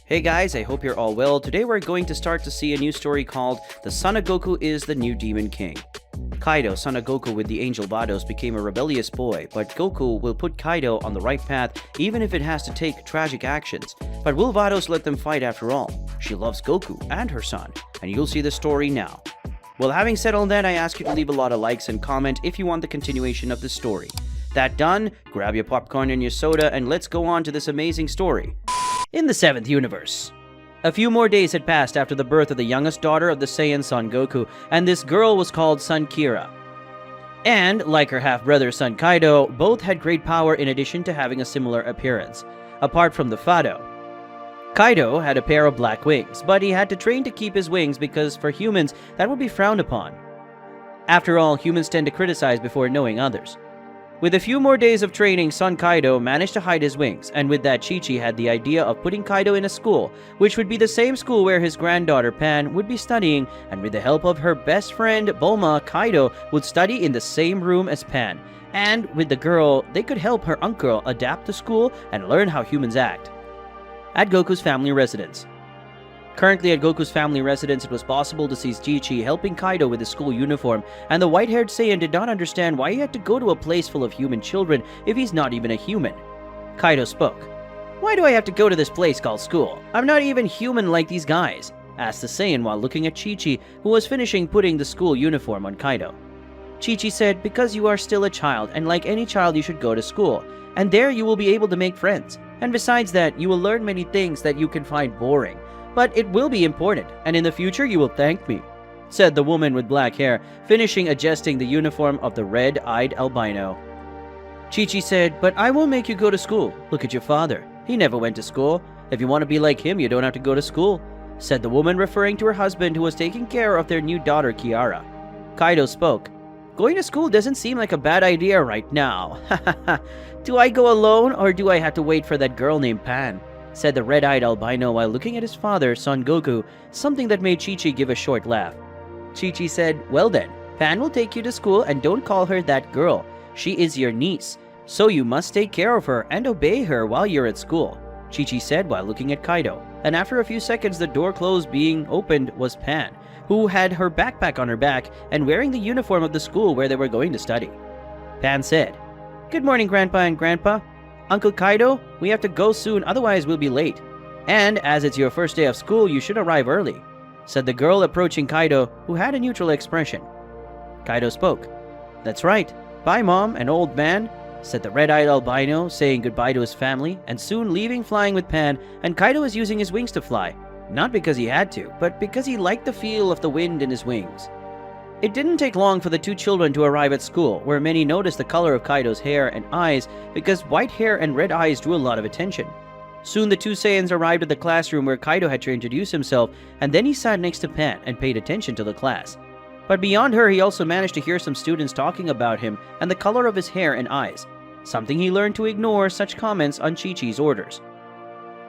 Hey guys, I hope you're all well. Today we're going to start to see a new story called The Son of Goku is the New Demon King. Kaido, son of Goku with the angel Vados, became a rebellious boy, but Goku will put Kaido on the right path even if it has to take tragic actions. But will Vados let them fight after all? She loves Goku and her son, and you'll see the story now. Well, having said all that, I ask you to leave a lot of likes and comment if you want the continuation of the story. That done, grab your popcorn and your soda and let's go on to this amazing story. In the 7th universe. A few more days had passed after the birth of the youngest daughter of the Saiyan Son Goku, and this girl was called Son Kira. And, like her half-brother Son Kaido, both had great power in addition to having a similar appearance, apart from the Fado. Kaido had a pair of black wings, but he had to train to keep his wings because for humans, that would be frowned upon. After all, humans tend to criticize before knowing others. With a few more days of training, Son Kaido managed to hide his wings, and with that Chi-Chi had the idea of putting Kaido in a school, which would be the same school where his granddaughter Pan would be studying, and with the help of her best friend Bulma, Kaido would study in the same room as Pan. And with the girl, they could help her uncle adapt to school and learn how humans act. At Goku's family residence. Currently at Goku's family residence, it was possible to see Chi-Chi helping Kaido with his school uniform, and the white-haired Saiyan did not understand why he had to go to a place full of human children if he's not even a human. Kaido spoke. "Why do I have to go to this place called school? I'm not even human like these guys," asked the Saiyan while looking at Chi-Chi, who was finishing putting the school uniform on Kaido. Chi-Chi said, "Because you are still a child, and like any child you should go to school, and there you will be able to make friends. And besides that, you will learn many things that you can find boring. But it will be important, and in the future you will thank me," said the woman with black hair, finishing adjusting the uniform of the red-eyed albino. Chi-Chi said, "But I won't make you go to school. Look at your father. He never went to school. If you want to be like him, you don't have to go to school," said the woman, referring to her husband who was taking care of their new daughter Kiara. Kaido spoke. "Going to school doesn't seem like a bad idea right now. Do I go alone or do I have to wait for that girl named Pan?" said the red-eyed albino while looking at his father, Son Goku, something that made Chi-Chi give a short laugh. Chi-Chi said, "Well then, Pan will take you to school and don't call her that girl. She is your niece, so you must take care of her and obey her while you're at school," Chi-Chi said while looking at Kaido. And after a few seconds, the door closed being opened was Pan, who had her backpack on her back and wearing the uniform of the school where they were going to study. Pan said, "Good morning, Grandpa and Grandpa. Uncle Kaido, we have to go soon, otherwise we'll be late. And as it's your first day of school, you should arrive early," said the girl approaching Kaido, who had a neutral expression. Kaido spoke. "That's right. Bye, Mom and old man," said the red-eyed albino, saying goodbye to his family, and soon leaving flying with Pan, and Kaido was using his wings to fly. Not because he had to, but because he liked the feel of the wind in his wings. It didn't take long for the two children to arrive at school, where many noticed the color of Kaido's hair and eyes because white hair and red eyes drew a lot of attention. Soon the two Saiyans arrived at the classroom where Kaido had to introduce himself, and then he sat next to Pan and paid attention to the class. But beyond her, he also managed to hear some students talking about him and the color of his hair and eyes, something he learned to ignore such comments on Chi-Chi's orders.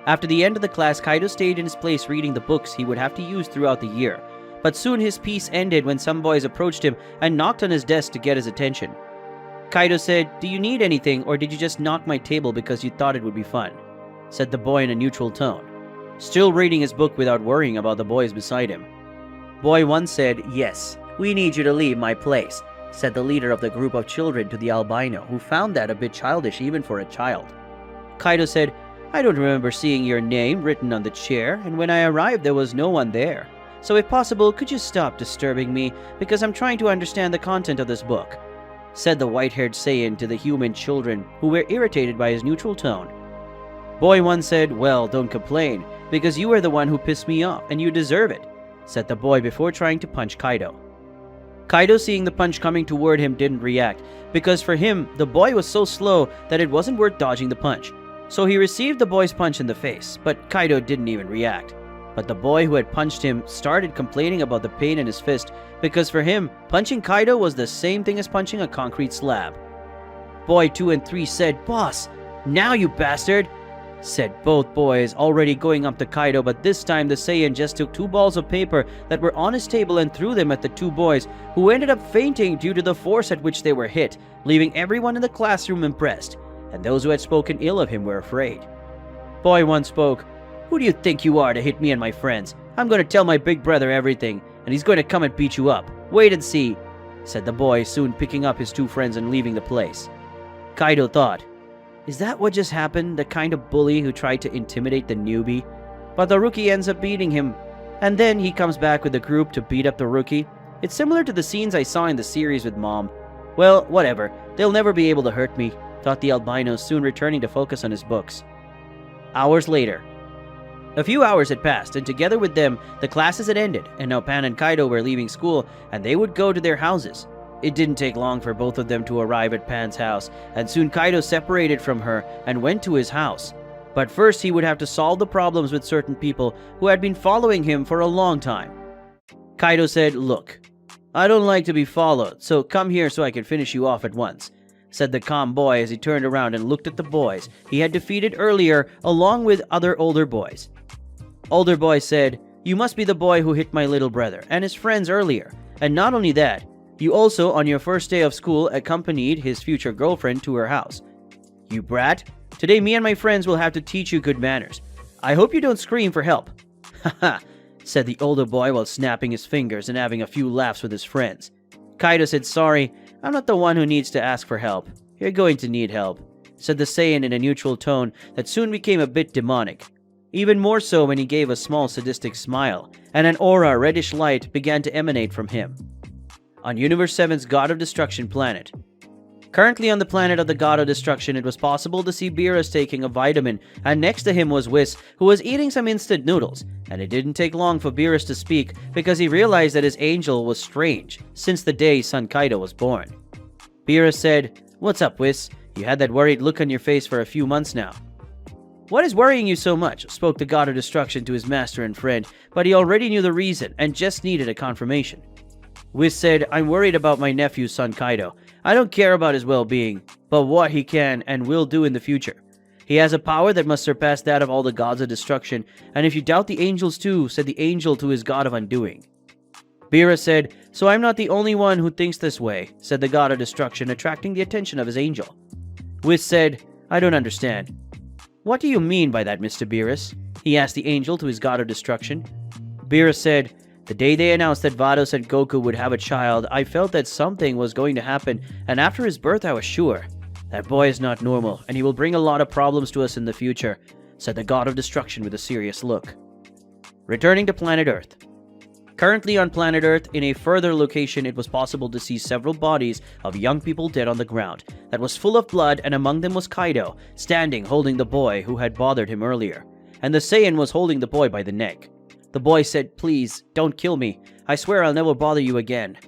After the end of the class, Kaido stayed in his place reading the books he would have to use throughout the year. But soon his peace ended when some boys approached him and knocked on his desk to get his attention. Kaido said, "Do you need anything or did you just knock my table because you thought it would be fun?" said the boy in a neutral tone, still reading his book without worrying about the boys beside him. Boy 1 said, "Yes, we need you to leave my place," said the leader of the group of children to the albino, who found that a bit childish even for a child. Kaido said, "I don't remember seeing your name written on the chair, and when I arrived there was no one there. So if possible, could you stop disturbing me, because I'm trying to understand the content of this book," said the white-haired Saiyan to the human children, who were irritated by his neutral tone. Boy 1 said, "Well, don't complain, because you are the one who pissed me off, and you deserve it," said the boy before trying to punch Kaido. Kaido, seeing the punch coming toward him, didn't react, because for him, the boy was so slow that it wasn't worth dodging the punch. So he received the boy's punch in the face, but Kaido didn't even react. But the boy who had punched him started complaining about the pain in his fist, because for him, punching Kaido was the same thing as punching a concrete slab. Boy 2 and 3 said, "Boss, now you bastard," said both boys, already going up to Kaido, but this time the Saiyan just took 2 balls of paper that were on his table and threw them at the 2 boys, who ended up fainting due to the force at which they were hit, leaving everyone in the classroom impressed, and those who had spoken ill of him were afraid. Boy 1 spoke, Who do you think you are to hit me and my friends? I'm going to tell my big brother everything, and he's going to come and beat you up. Wait and see, said the boy, soon picking up his two friends and leaving the place. Kaido thought, is that what just happened? The kind of bully who tried to intimidate the newbie? But the rookie ends up beating him, and then he comes back with the group to beat up the rookie. It's similar to the scenes I saw in the series with Mom. Well, whatever. They'll never be able to hurt me, thought the albino, soon returning to focus on his books. Hours later. A few hours had passed, and together with them, the classes had ended, and now Pan and Kaido were leaving school, and they would go to their houses. It didn't take long for both of them to arrive at Pan's house, and soon Kaido separated from her and went to his house. But first he would have to solve the problems with certain people who had been following him for a long time. Kaido said, "Look, I don't like to be followed, so come here so I can finish you off at once," said the calm boy as he turned around and looked at the boys he had defeated earlier along with other older boys. Older boy said, "You must be the boy who hit my little brother and his friends earlier. And not only that, you also on your first day of school accompanied his future girlfriend to her house. You brat, today me and my friends will have to teach you good manners. I hope you don't scream for help." "Haha," said the older boy while snapping his fingers and having a few laughs with his friends. Kaido said, "Sorry, I'm not the one who needs to ask for help. You're going to need help," said the Saiyan in a neutral tone that soon became a bit demonic. Even more so when he gave a small sadistic smile, and an aura reddish light began to emanate from him. On Universe 7's God of Destruction planet. Currently on the planet of the God of Destruction, it was possible to see Beerus taking a vitamin, and next to him was Whis, who was eating some instant noodles, and it didn't take long for Beerus to speak because he realized that his angel was strange since the day son Kaido was born. Beerus said, "What's up, Whis? You had that worried look on your face for a few months now." "What is worrying you so much?" spoke the God of Destruction to his master and friend, but he already knew the reason and just needed a confirmation. Whis said, "I'm worried about my nephew's son Kaido. I don't care about his well-being, but what he can and will do in the future. He has a power that must surpass that of all the gods of destruction, and if you doubt the angels too," said the angel to his god of undoing. Beerus said, "So I'm not the only one who thinks this way," said the God of Destruction, attracting the attention of his angel. Whis said, "I don't understand." "What do you mean by that, Mr. Beerus?" he asked the angel to his God of Destruction. Beerus said, "The day they announced that Vados and Goku would have a child, I felt that something was going to happen, and after his birth I was sure. That boy is not normal, and he will bring a lot of problems to us in the future," said the God of Destruction with a serious look. Returning to planet Earth. Currently on planet Earth, in a further location, it was possible to see several bodies of young people dead on the ground that was full of blood, and among them was Kaido, standing holding the boy who had bothered him earlier, and the Saiyan was holding the boy by the neck. The boy said, "Please, don't kill me. I swear I'll never bother you again."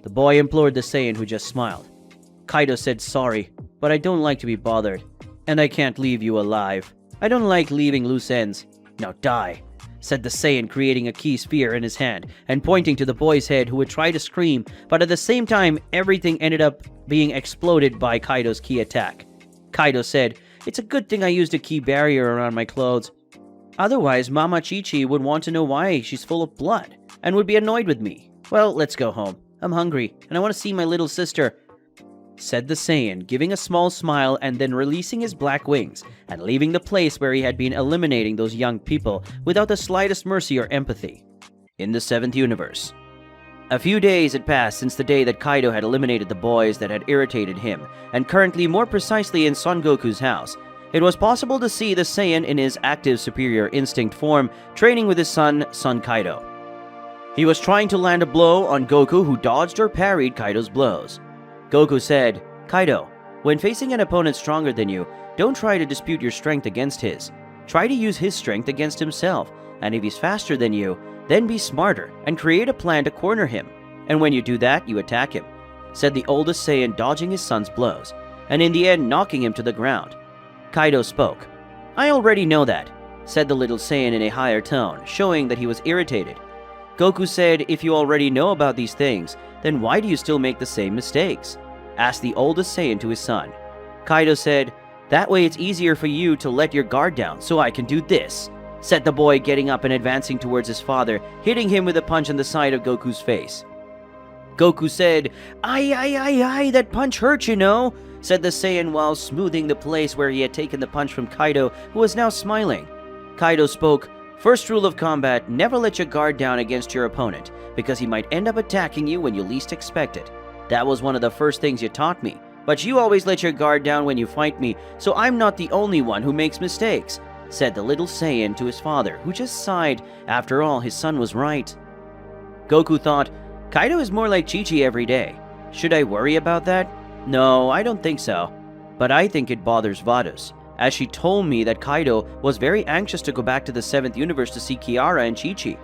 The boy implored the Saiyan, who just smiled. Kaido said, "Sorry, but I don't like to be bothered, and I can't leave you alive. I don't like leaving loose ends. Now die," said the Saiyan, creating a key sphere in his hand and pointing to the boy's head, who would try to scream, but at the same time, everything ended up being exploded by Kaido's key attack. Kaido said, "It's a good thing I used a key barrier around my clothes. Otherwise, Mama Chi-Chi would want to know why she's full of blood and would be annoyed with me. Well, let's go home. I'm hungry, and I want to see my little sister," said the Saiyan, giving a small smile and then releasing his black wings and leaving the place where he had been eliminating those young people without the slightest mercy or empathy. In the 7th universe. A few days had passed since the day that Kaido had eliminated the boys that had irritated him, and currently more precisely in Son Goku's house, it was possible to see the Saiyan in his active superior instinct form training with his son Kaido. He was trying to land a blow on Goku, who dodged or parried Kaido's blows. Goku said, "Kaido, when facing an opponent stronger than you, don't try to dispute your strength against his. Try to use his strength against himself, and if he's faster than you, then be smarter and create a plan to corner him. And when you do that, you attack him," said the oldest Saiyan, dodging his son's blows, and in the end knocking him to the ground. Kaido spoke. "I already know that," said the little Saiyan in a higher tone, showing that he was irritated. Goku said, "If you already know about these things, then why do you still make the same mistakes?" asked the oldest Saiyan to his son. Kaido said, "That way it's easier for you to let your guard down so I can do this," said the boy, getting up and advancing towards his father, hitting him with a punch on the side of Goku's face. Goku said, "Ay, that punch hurt, you know," said the Saiyan while smoothing the place where he had taken the punch from Kaido, who was now smiling. Kaido spoke, "First rule of combat, never let your guard down against your opponent, because he might end up attacking you when you least expect it. That was one of the first things you taught me, but you always let your guard down when you fight me, so I'm not the only one who makes mistakes," said the little Saiyan to his father, who just sighed. After all, his son was right. Goku thought, Kaido is more like Chi-Chi every day. Should I worry about that? No, I don't think so. But I think it bothers Vados, as she told me that Kaido was very anxious to go back to the 7th universe to see Kiara and Chi-Chi.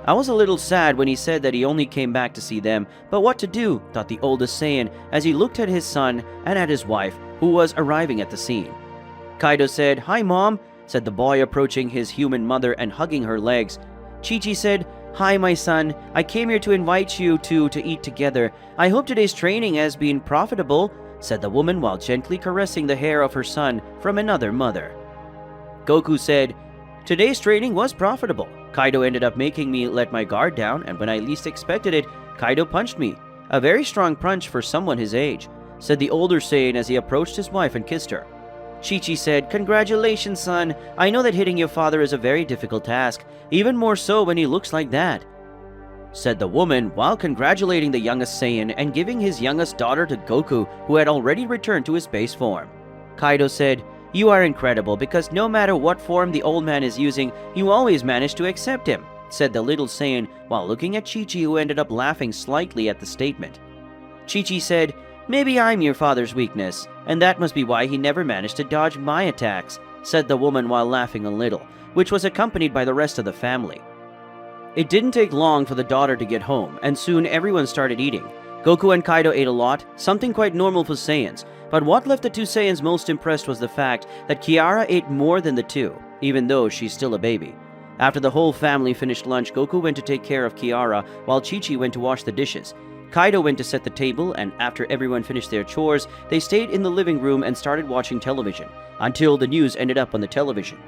I was a little sad when he said that he only came back to see them, but what to do, thought the oldest Saiyan as he looked at his son and at his wife, who was arriving at the scene. Kaido said, "Hi, Mom," said the boy, approaching his human mother and hugging her legs. Chi-Chi said, "Hi, my son. I came here to invite you two to eat together. I hope today's training has been profitable," said the woman while gently caressing the hair of her son from another mother. Goku said, "Today's training was profitable. Kaido ended up making me let my guard down, and when I least expected it, Kaido punched me. A very strong punch for someone his age," said the older Saiyan as he approached his wife and kissed her. Chi-Chi said, "Congratulations, son. I know that hitting your father is a very difficult task, even more so when he looks like that," said the woman while congratulating the youngest Saiyan and giving his youngest daughter to Goku, who had already returned to his base form. Kaido said, "You are incredible because no matter what form the old man is using, you always manage to accept him," said the little Saiyan while looking at Chi-Chi, who ended up laughing slightly at the statement. Chi-Chi said, "Maybe I'm your father's weakness, and that must be why he never managed to dodge my attacks," said the woman while laughing a little, which was accompanied by the rest of the family. It didn't take long for the daughter to get home, and soon everyone started eating. Goku and Kaido ate a lot, something quite normal for Saiyans, but what left the two Saiyans most impressed was the fact that Kiara ate more than the two, even though she's still a baby. After the whole family finished lunch, Goku went to take care of Kiara, while Chi-Chi went to wash the dishes. Kaido went to set the table, and after everyone finished their chores, they stayed in the living room and started watching television, until the news ended up on the television.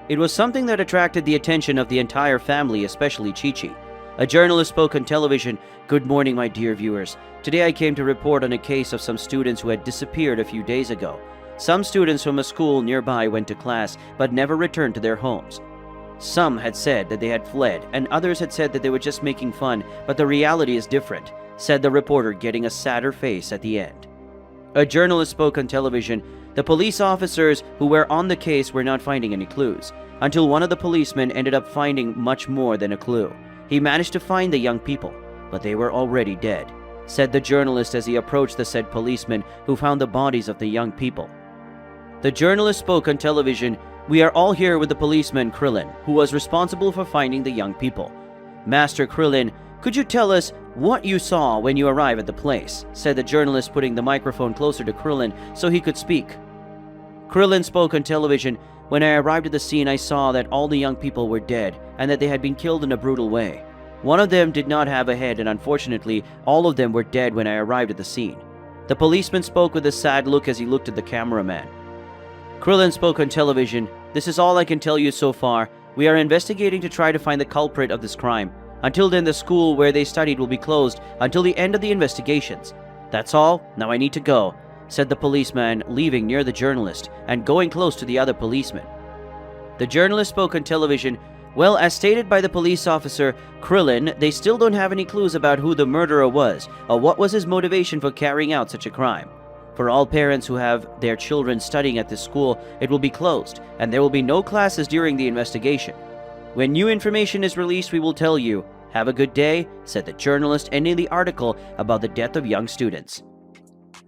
It was something that attracted the attention of the entire family, especially Chi-Chi. A journalist spoke on television, "Good morning, my dear viewers. Today I came to report on a case of some students who had disappeared a few days ago. Some students from a school nearby went to class, but never returned to their homes. Some had said that they had fled, and others had said that they were just making fun, but the reality is different," said the reporter, getting a sadder face at the end. A journalist spoke on television. The police officers who were on the case were not finding any clues, until one of the policemen ended up finding much more than a clue. He managed to find the young people, but they were already dead, said the journalist as he approached the said policeman who found the bodies of the young people. The journalist spoke on television. "We are all here with the policeman Krillin, who was responsible for finding the young people. Master Krillin, could you tell us what you saw when you arrived at the place?" said the journalist, putting the microphone closer to Krillin so he could speak. Krillin spoke on television. "When I arrived at the scene, I saw that all the young people were dead and that they had been killed in a brutal way. One of them did not have a head, and unfortunately, all of them were dead when I arrived at the scene." The policeman spoke with a sad look as he looked at the cameraman. Krillin spoke on television. "This is all I can tell you so far. We are investigating to try to find the culprit of this crime. Until then, the school where they studied will be closed until the end of the investigations. That's all. Now I need to go," said the policeman, leaving near the journalist and going close to the other policeman. The journalist spoke on television. "Well, as stated by the police officer, Krillin, they still don't have any clues about who the murderer was or what was his motivation for carrying out such a crime. For all parents who have their children studying at this school, it will be closed, and there will be no classes during the investigation. When new information is released, we will tell you. Have a good day," said the journalist, ending the article about the death of young students.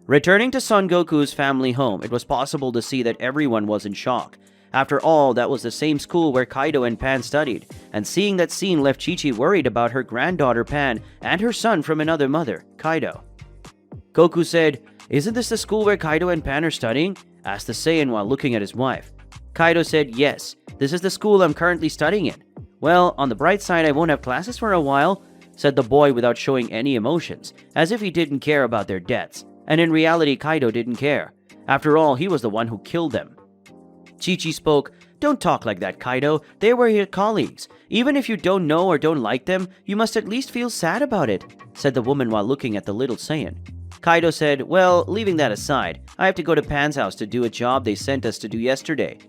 Returning to Son Goku's family home, it was possible to see that everyone was in shock. After all, that was the same school where Kaido and Pan studied, and seeing that scene left Chi-Chi worried about her granddaughter Pan and her son from another mother, Kaido. Goku said, "Isn't this the school where Kaido and Pan are studying?" asked the Saiyan while looking at his wife. Kaido said, "Yes, this is the school I'm currently studying in." "Well, on the bright side, I won't have classes for a while," said the boy without showing any emotions, as if he didn't care about their deaths. And in reality, Kaido didn't care. After all, he was the one who killed them. Chi-Chi spoke, "Don't talk like that, Kaido. They were your colleagues. Even if you don't know or don't like them, you must at least feel sad about it," said the woman while looking at the little Saiyan. Kaido said, "Well, leaving that aside, I have to go to Pan's house to do a job they sent us to do yesterday."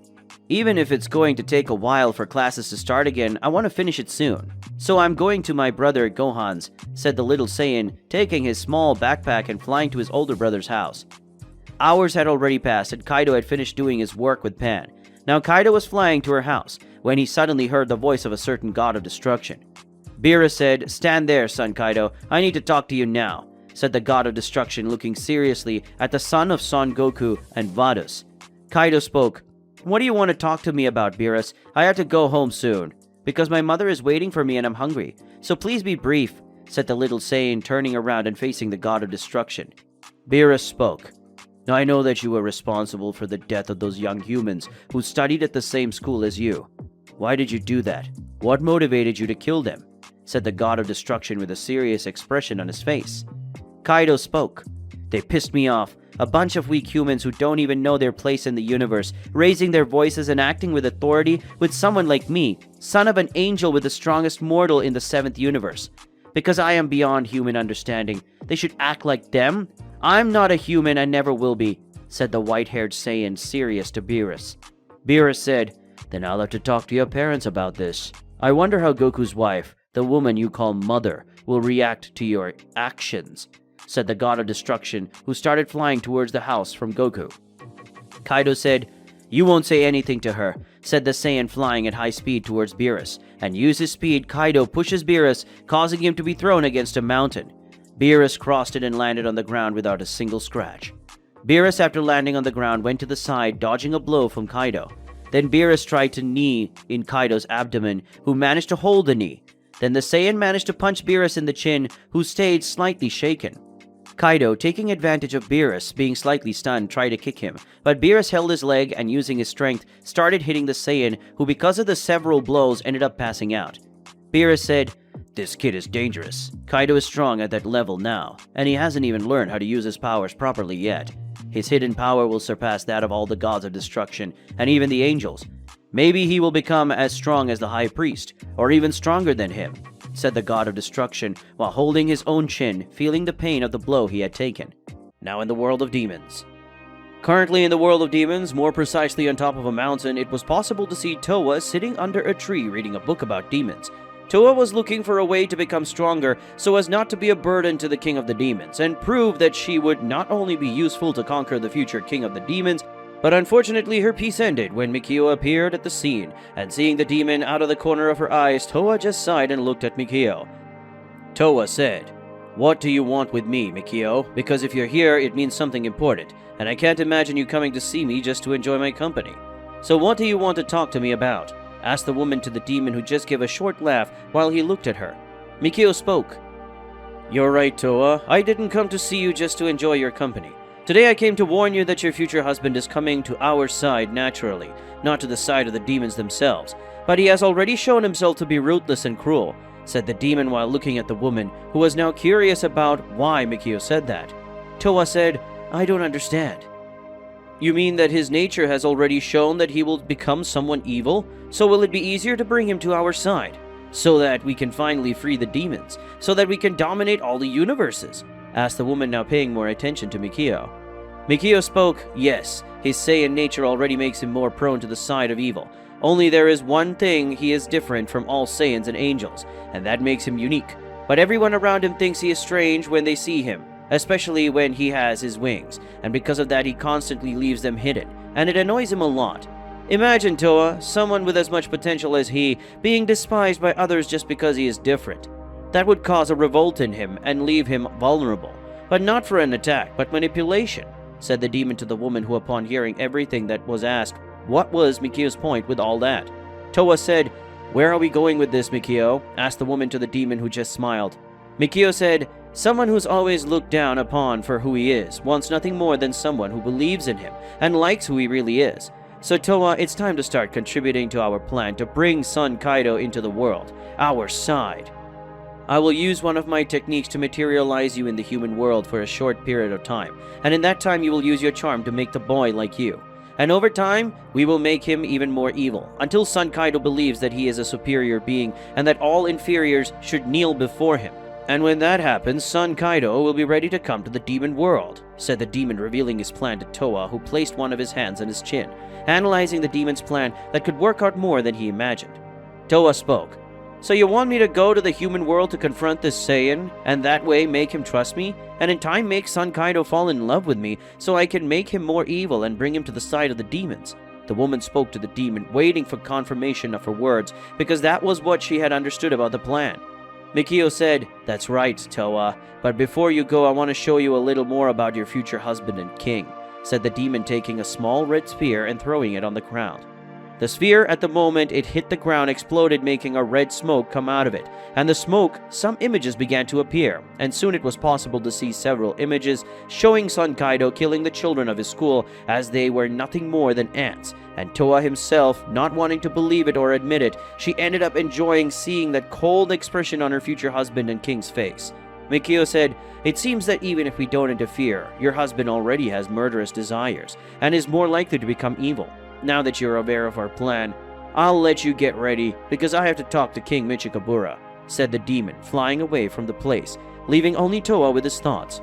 Even if it's going to take a while for classes to start again, I want to finish it soon. So I'm going to my brother Gohan's, said the little Saiyan, taking his small backpack and flying to his older brother's house. Hours had already passed and Kaido had finished doing his work with Pan. Now Kaido was flying to her house when he suddenly heard the voice of a certain god of destruction. Beerus said, "Stand there, son Kaido. I need to talk to you now," said the god of destruction, looking seriously at the son of Son Goku and Vados. Kaido spoke. "What do you want to talk to me about, Beerus? I have to go home soon, because my mother is waiting for me and I'm hungry. So please be brief," said the little Saiyan, turning around and facing the god of destruction. Beerus spoke. "I know that you were responsible for the death of those young humans who studied at the same school as you. Why did you do that? What motivated you to kill them?" said the god of destruction with a serious expression on his face. Kaido spoke. "They pissed me off. A bunch of weak humans who don't even know their place in the universe, raising their voices and acting with authority with someone like me, son of an angel with the strongest mortal in the 7th universe. Because I am beyond human understanding, they should act like them? I'm not a human and never will be," said the white-haired Saiyan, serious to Beerus. Beerus said, "Then I'll have to talk to your parents about this. I wonder how Goku's wife, the woman you call mother, will react to your actions," said the god of destruction, who started flying towards the house from Goku. Kaido said, "You won't say anything to her," said the Saiyan, flying at high speed towards Beerus. And use his speed, Kaido pushes Beerus, causing him to be thrown against a mountain. Beerus crossed it and landed on the ground without a single scratch. Beerus, after landing on the ground, went to the side, dodging a blow from Kaido. Then Beerus tried to knee in Kaido's abdomen, who managed to hold the knee. Then the Saiyan managed to punch Beerus in the chin, who stayed slightly shaken. Kaido, taking advantage of Beerus being slightly stunned, tried to kick him, but Beerus held his leg and, using his strength, started hitting the Saiyan, who because of the several blows ended up passing out. Beerus said, "This kid is dangerous. Kaido is strong at that level now, and he hasn't even learned how to use his powers properly yet. His hidden power will surpass that of all the gods of destruction, and even the angels. Maybe he will become as strong as the High Priest, or even stronger than him," said the god of destruction, while holding his own chin, feeling the pain of the blow he had taken. Now in the world of demons. Currently in the world of demons, more precisely on top of a mountain, it was possible to see Towa sitting under a tree reading a book about demons. Towa was looking for a way to become stronger so as not to be a burden to the king of the demons, and prove that she would not only be useful to conquer the future king of the demons, but unfortunately her peace ended when Mikio appeared at the scene, and seeing the demon out of the corner of her eyes, Towa just sighed and looked at Mikio. Towa said, "What do you want with me, Mikio? Because if you're here, it means something important, and I can't imagine you coming to see me just to enjoy my company. So what do you want to talk to me about?" asked the woman to the demon, who just gave a short laugh while he looked at her. Mikio spoke. "You're right, Towa. I didn't come to see you just to enjoy your company. Today I came to warn you that your future husband is coming to our side naturally, not to the side of the demons themselves. But he has already shown himself to be ruthless and cruel," said the demon while looking at the woman, who was now curious about why Mikio said that. Towa said, "I don't understand." "You mean that his nature has already shown that he will become someone evil? So will it be easier to bring him to our side, so that we can finally free the demons, so that we can dominate all the universes?" asked the woman, now paying more attention to Mikio. Mikio spoke, "Yes, his Saiyan nature already makes him more prone to the side of evil. Only there is one thing: he is different from all Saiyans and angels, and that makes him unique. But everyone around him thinks he is strange when they see him, especially when he has his wings, and because of that he constantly leaves them hidden, and it annoys him a lot. Imagine, Toa, someone with as much potential as he, being despised by others just because he is different. That would cause a revolt in him and leave him vulnerable, but not for an attack, but manipulation," said the demon to the woman, who upon hearing everything that was asked, what was Mikio's point with all that? Towa said, "Where are we going with this, Mikio?" asked the woman to the demon, who just smiled. Mikio said, "Someone who's always looked down upon for who he is wants nothing more than someone who believes in him and likes who he really is. So Towa, it's time to start contributing to our plan to bring Son Kaido into the world, our side. I will use one of my techniques to materialize you in the human world for a short period of time, and in that time you will use your charm to make the boy like you. And over time, we will make him even more evil, until Son Kaido believes that he is a superior being and that all inferiors should kneel before him. And when that happens, son Kaido will be ready to come to the demon world, said the demon, revealing his plan to Toa, who placed one of his hands on his chin, analyzing the demon's plan that could work out more than he imagined. Toa spoke. So you want me to go to the human world to confront this Saiyan, and that way make him trust me, and in time make son Kaido fall in love with me, so I can make him more evil and bring him to the side of the demons? The woman spoke to the demon, waiting for confirmation of her words, because that was what she had understood about the plan. Mikio said, "That's right, Toa, but before you go I want to show you a little more about your future husband and king," said the demon, taking a small red sphere and throwing it on the ground. The sphere, at the moment it hit the ground, exploded, making a red smoke come out of it. And the smoke, some images began to appear, and soon it was possible to see several images showing son Kaido killing the children of his school as they were nothing more than ants. And Toa himself, not wanting to believe it or admit it, she ended up enjoying seeing that cold expression on her future husband and king's face. Mikio said, "It seems that even if we don't interfere, your husband already has murderous desires, and is more likely to become evil. Now that you're aware of our plan, I'll let you get ready, because I have to talk to King Michikabura," said the demon, flying away from the place, leaving only Toa with his thoughts.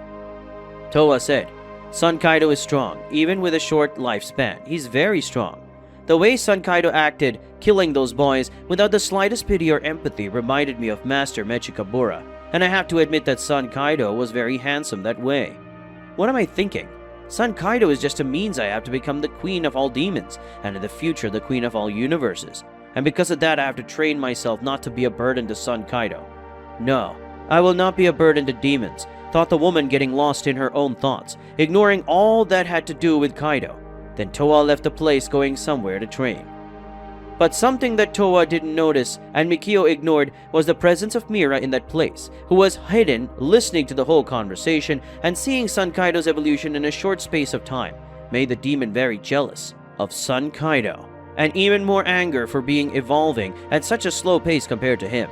Toa said, "Son Kaido is strong, even with a short lifespan. He's very strong. The way son Kaido acted, killing those boys without the slightest pity or empathy, reminded me of Master Michikabura, and I have to admit that son Kaido was very handsome that way. What am I thinking? Son Kaido is just a means I have to become the queen of all demons, and in the future the queen of all universes. And because of that I have to train myself not to be a burden to son Kaido. No, I will not be a burden to demons," thought the woman, getting lost in her own thoughts, ignoring all that had to do with Kaido. Then Toa left the place, going somewhere to train. But something that Toa didn't notice and Mikio ignored was the presence of Mira in that place, who was hidden, listening to the whole conversation and seeing son Kaido's evolution in a short space of time, made the demon very jealous of son Kaido, and even more anger for being evolving at such a slow pace compared to him.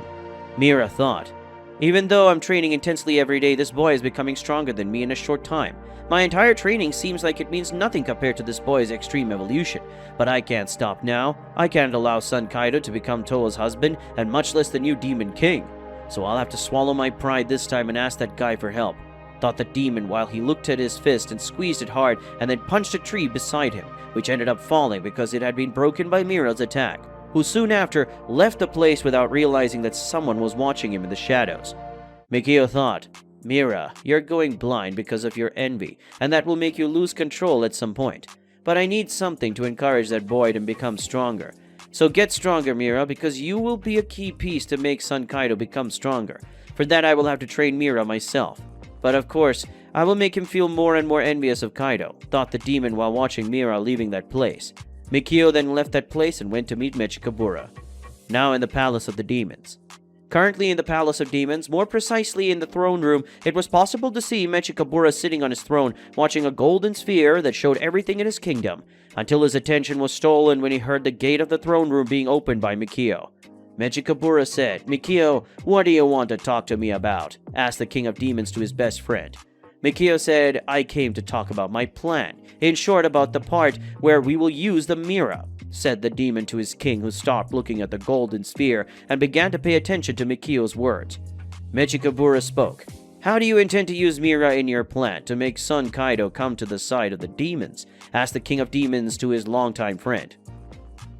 Mira thought, "Even though I'm training intensely every day, this boy is becoming stronger than me in a short time. My entire training seems like it means nothing compared to this boy's extreme evolution. But I can't stop now. I can't allow son Kaido to become Toa's husband, and much less the new Demon King. So I'll have to swallow my pride this time and ask that guy for help," thought the demon while he looked at his fist and squeezed it hard and then punched a tree beside him, which ended up falling because it had been broken by Mira's attack, who soon after left the place without realizing that someone was watching him in the shadows. Mikio thought, "Mira, you're going blind because of your envy, and that will make you lose control at some point. But I need something to encourage that boy to become stronger. So get stronger, Mira, because you will be a key piece to make son Kaido become stronger. For that I will have to train Mira myself. But of course, I will make him feel more and more envious of Kaido," thought the demon while watching Mira leaving that place. Mikio then left that place and went to meet Michikabura. Now in the Palace of the Demons. Currently in the Palace of Demons, more precisely in the throne room, it was possible to see Michikabura sitting on his throne, watching a golden sphere that showed everything in his kingdom, until his attention was stolen when he heard the gate of the throne room being opened by Mikio. Michikabura said, "Mikio, what do you want to talk to me about?" asked the King of Demons to his best friend. Mikio said, "I came to talk about my plan. In short, about the part where we will use the Mira," said the demon to his king, who stopped looking at the golden sphere and began to pay attention to Mikio's words. Michikabura spoke. "How do you intend to use Mira in your plan to make son Kaido come to the side of the demons?" asked the King of Demons to his longtime friend.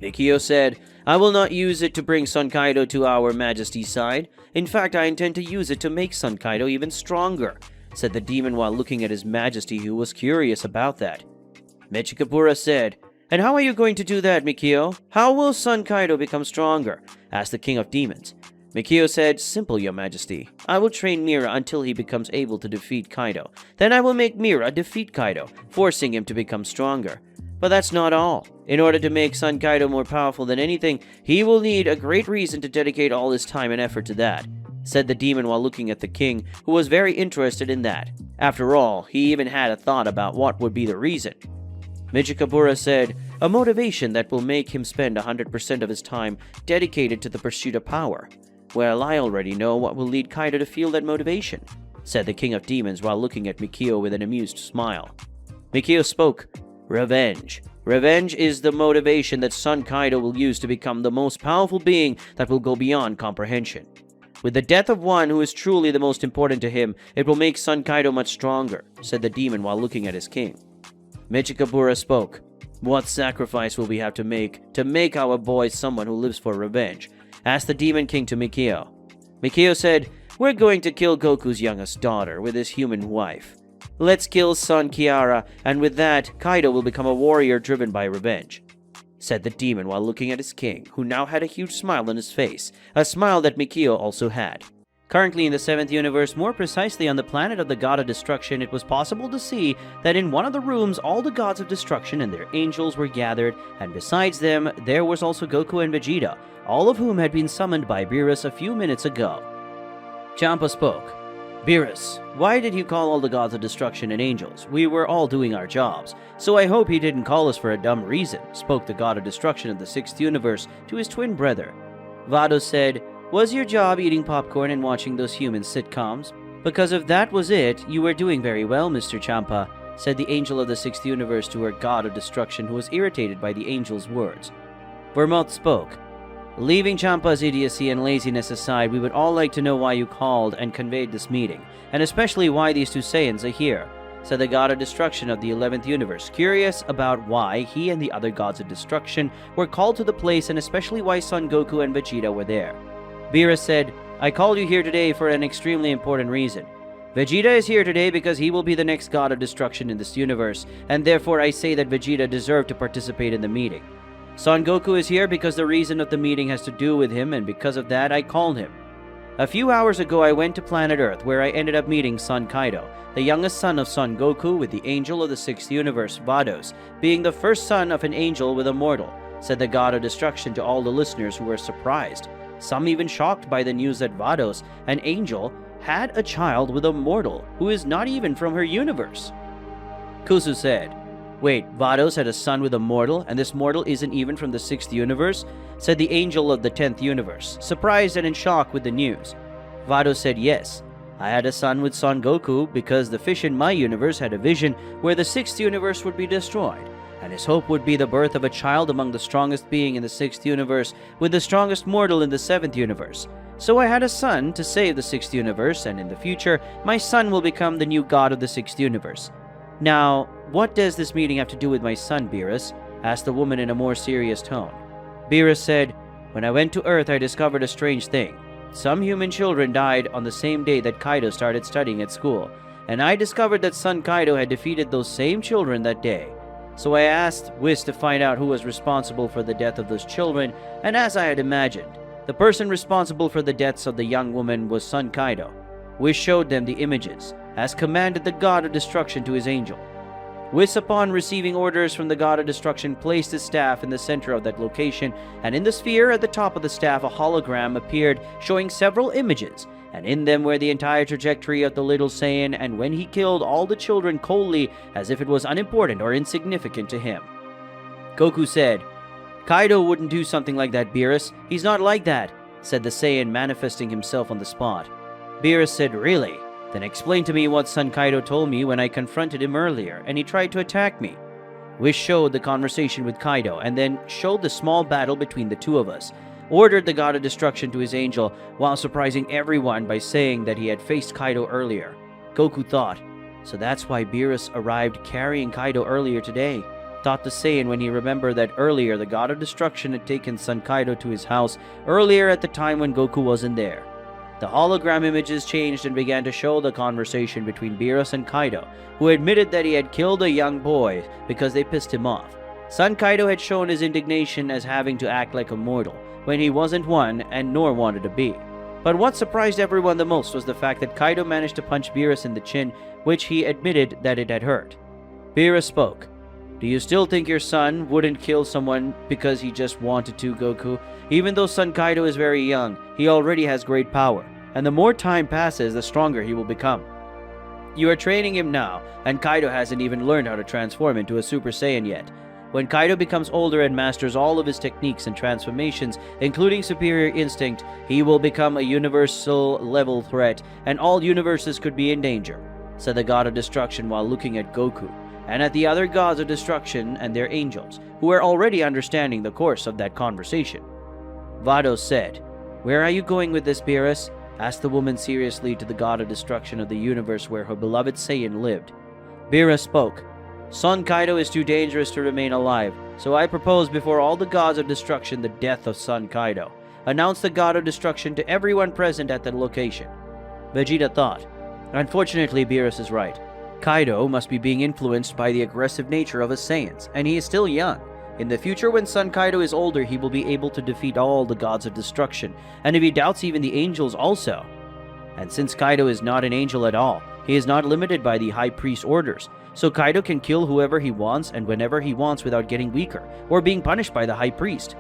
Mikio said, "I will not use it to bring son Kaido to our Majesty's side. In fact, I intend to use it to make son Kaido even stronger," said the demon while looking at his Majesty, who was curious about that. Michikabura said, "And how are you going to do that, Mikio? How will son Kaido become stronger?" asked the King of Demons. Mikio said, "Simple, your Majesty. I will train Mira until he becomes able to defeat Kaido. Then I will make Mira defeat Kaido, forcing him to become stronger. But that's not all. In order to make son Kaido more powerful than anything, he will need a great reason to dedicate all his time and effort to that," said the demon while looking at the king, who was very interested in that. After all, he even had a thought about what would be the reason. Michikabura said, "A motivation that will make him spend 100% of his time dedicated to the pursuit of power." "Well, I already know what will lead Kaido to feel that motivation," said the King of Demons while looking at Mikio with an amused smile. Mikio spoke, "Revenge. Revenge is the motivation that son Kaido will use to become the most powerful being that will go beyond comprehension." With the death of one who is truly the most important to him, it will make Son Kaido much stronger, said the demon while looking at his king. Michikabura spoke. What sacrifice will we have to make our boy someone who lives for revenge? Asked the demon king to Mikio. Mikio said, we're going to kill Goku's youngest daughter with his human wife. Let's kill son Kiara, and with that, Kaido will become a warrior driven by revenge, said the demon while looking at his king, who now had a huge smile on his face, a smile that Mikio also had. Currently in the 7th universe, more precisely on the planet of the god of destruction, it was possible to see that in one of the rooms all the gods of destruction and their angels were gathered, and besides them, there was also Goku and Vegeta, all of whom had been summoned by Beerus a few minutes ago. Champa spoke. Beerus, why did you call all the gods of destruction and angels? We were all doing our jobs, so I hope he didn't call us for a dumb reason, spoke the god of destruction of the 6th universe to his twin brother. Vados said, was your job eating popcorn and watching those human sitcoms? Because if that was it, you were doing very well, Mr. Champa, said the angel of the 6th universe to her god of destruction, who was irritated by the angel's words. Vermouth spoke. Leaving Champa's idiocy and laziness aside, we would all like to know why you called and conveyed this meeting, and especially why these two Saiyans are here, said the god of destruction of the 11th universe, curious about why he and the other gods of destruction were called to the place and especially why Son Goku and Vegeta were there. Beerus said, I called you here today for an extremely important reason. Vegeta is here today because he will be the next god of destruction in this universe, and therefore I say that Vegeta deserved to participate in the meeting. Son Goku is here because the reason of the meeting has to do with him, and because of that, I called him. A few hours ago, I went to planet Earth, where I ended up meeting Son Kaido, the youngest son of Son Goku, with the angel of the 6th universe, Vados, being the first son of an angel with a mortal, said the god of destruction to all the listeners who were surprised, some even shocked by the news that Vados, an angel, had a child with a mortal who is not even from her universe. Kusu said, Wait, Vados had a son with a mortal, and this mortal isn't even from the 6th universe? Said the angel of the 10th universe, surprised and in shock with the news. Vados said, Yes, I had a son with Son Goku because the fish in my universe had a vision where the 6th universe would be destroyed, and his hope would be the birth of a child among the strongest being in the 6th universe with the strongest mortal in the 7th universe. So I had a son to save the 6th universe, and in the future, my son will become the new god of the 6th universe. Now, what does this meeting have to do with my son, Beerus? Asked the woman in a more serious tone. Beerus said, When I went to Earth, I discovered a strange thing. Some human children died on the same day that Kaido started studying at school, and I discovered that son Kaido had defeated those same children that day. So I asked Whis to find out who was responsible for the death of those children, and as I had imagined, the person responsible for the deaths of the young woman was son Kaido. Whis showed them the images, as commanded the god of destruction to his angel. Whis, upon receiving orders from the god of destruction, placed his staff in the center of that location, and in the sphere at the top of the staff a hologram appeared showing several images, and in them were the entire trajectory of the little Saiyan, and when he killed all the children coldly as if it was unimportant or insignificant to him. Goku said, Kaido wouldn't do something like that, Beerus. He's not like that, said the Saiyan, manifesting himself on the spot. Beerus said, Really? Then explain to me what son Kaido told me when I confronted him earlier, and he tried to attack me. Whis showed the conversation with Kaido, and then showed the small battle between the two of us, ordered the god of destruction to his angel, while surprising everyone by saying that he had faced Kaido earlier. Goku thought, so that's why Beerus arrived carrying Kaido earlier today, thought the Saiyan when he remembered that earlier the god of destruction had taken son Kaido to his house earlier at the time when Goku wasn't there. The hologram images changed and began to show the conversation between Beerus and Kaido, who admitted that he had killed a young boy because they pissed him off. Son Kaido had shown his indignation as having to act like a mortal, when he wasn't one and nor wanted to be. But what surprised everyone the most was the fact that Kaido managed to punch Beerus in the chin, which he admitted that it had hurt. Beerus spoke. Do you still think your son wouldn't kill someone because he just wanted to, Goku? Even though son Kaido is very young, he already has great power, and the more time passes, the stronger he will become. You are training him now, and Kaido hasn't even learned how to transform into a Super Saiyan yet. When Kaido becomes older and masters all of his techniques and transformations, including Superior Instinct, he will become a universal-level threat, and all universes could be in danger, said the god of destruction while looking at Goku, and at the other gods of destruction and their angels, who were already understanding the course of that conversation. Vados said, Where are you going with this, Beerus? asked the woman seriously to the god of destruction of the universe where her beloved Saiyan lived. Beerus spoke. Son Kaido is too dangerous to remain alive, so I propose before all the gods of destruction the death of Son Kaido. Announced the god of destruction to everyone present at the location. Vegeta thought. Unfortunately, Beerus is right. Kaido must be being influenced by the aggressive nature of his Saiyans, and he is still young. In the future, when Son Kaido is older, he will be able to defeat all the gods of destruction, and if he doubts even the angels also. And since Kaido is not an angel at all, he is not limited by the High Priest orders, so Kaido can kill whoever he wants and whenever he wants without getting weaker, or being punished by the High Priest.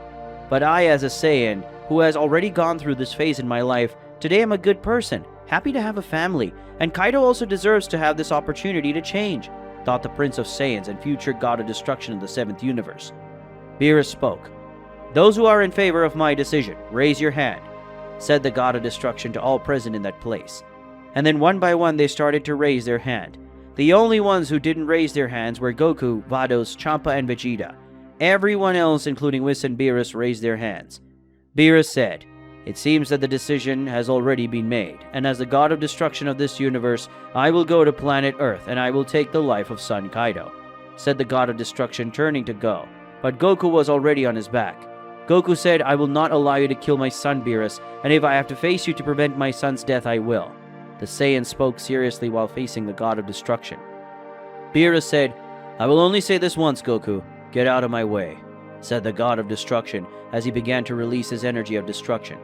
But I, as a Saiyan, who has already gone through this phase in my life, today am a good person, happy to have a family, and Kaido also deserves to have this opportunity to change, thought the Prince of Saiyans and future god of destruction of the 7th universe. Beerus spoke. Those who are in favor of my decision, raise your hand, said the god of destruction to all present in that place. And then one by one they started to raise their hand. The only ones who didn't raise their hands were Goku, Vados, Champa, and Vegeta. Everyone else, including Whis and Beerus, raised their hands. Beerus said, It seems that the decision has already been made, and as the god of destruction of this universe, I will go to planet Earth, and I will take the life of Son Kaido, said the god of destruction, turning to go. But Goku was already on his back. Goku said, I will not allow you to kill my son Beerus, and if I have to face you to prevent my son's death, I will. The Saiyan spoke seriously while facing the god of destruction. Beerus said, I will only say this once, Goku. Get out of my way, said the god of destruction as he began to release his energy of destruction.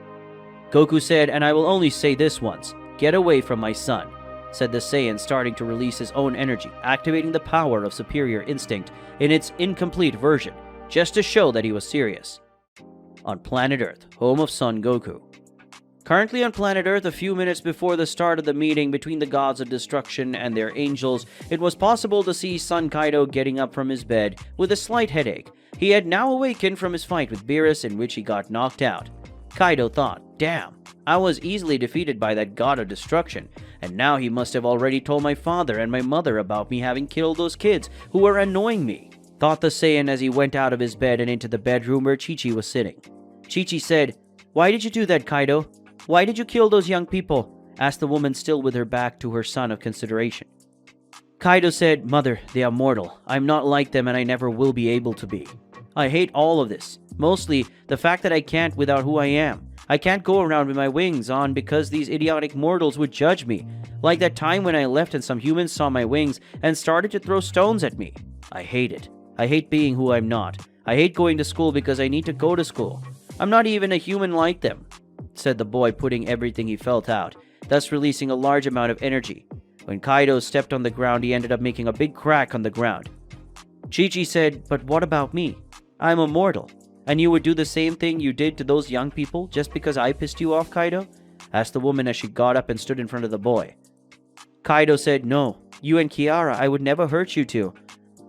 Goku said, and I will only say this once. Get away from my son, said the Saiyan, starting to release his own energy, activating the power of superior instinct in its incomplete version, just to show that he was serious. On planet Earth, home of Son Goku. Currently on planet Earth, a few minutes before the start of the meeting between the gods of destruction and their angels, it was possible to see Son Kaido getting up from his bed with a slight headache. He had now awakened from his fight with Beerus, in which he got knocked out. Kaido thought, damn, I was easily defeated by that god of destruction, and now he must have already told my father and my mother about me having killed those kids who were annoying me, thought the Saiyan as he went out of his bed and into the bedroom where Chi-Chi was sitting. Chi-Chi said, Why did you do that, Kaido? Why did you kill those young people? Asked the woman, still with her back to her son of consideration. Kaido said, Mother, they are mortal. I'm not like them and I never will be able to be. I hate all of this. Mostly, the fact that I can't without who I am. I can't go around with my wings on because these idiotic mortals would judge me. Like that time when I left and some humans saw my wings and started to throw stones at me. I hate it. I hate being who I'm not. I hate going to school because I need to go to school. I'm not even a human like them, said the boy, putting everything he felt out, thus releasing a large amount of energy. When Kaido stepped on the ground, he ended up making a big crack on the ground. Chi-Chi said, But what about me? I'm immortal. And you would do the same thing you did to those young people just because I pissed you off, Kaido? Asked the woman as she got up and stood in front of the boy. Kaido said, No, you and Kiara, I would never hurt you two.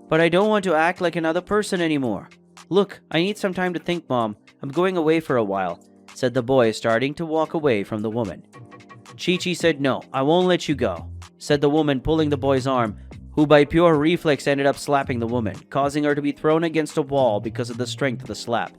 But I don't want to act like another person anymore. Look, I need some time to think, Mom. I'm going away for a while, said the boy, starting to walk away from the woman. Chi-Chi said, No, I won't let you go, said the woman, pulling the boy's arm, who by pure reflex ended up slapping the woman, causing her to be thrown against a wall because of the strength of the slap.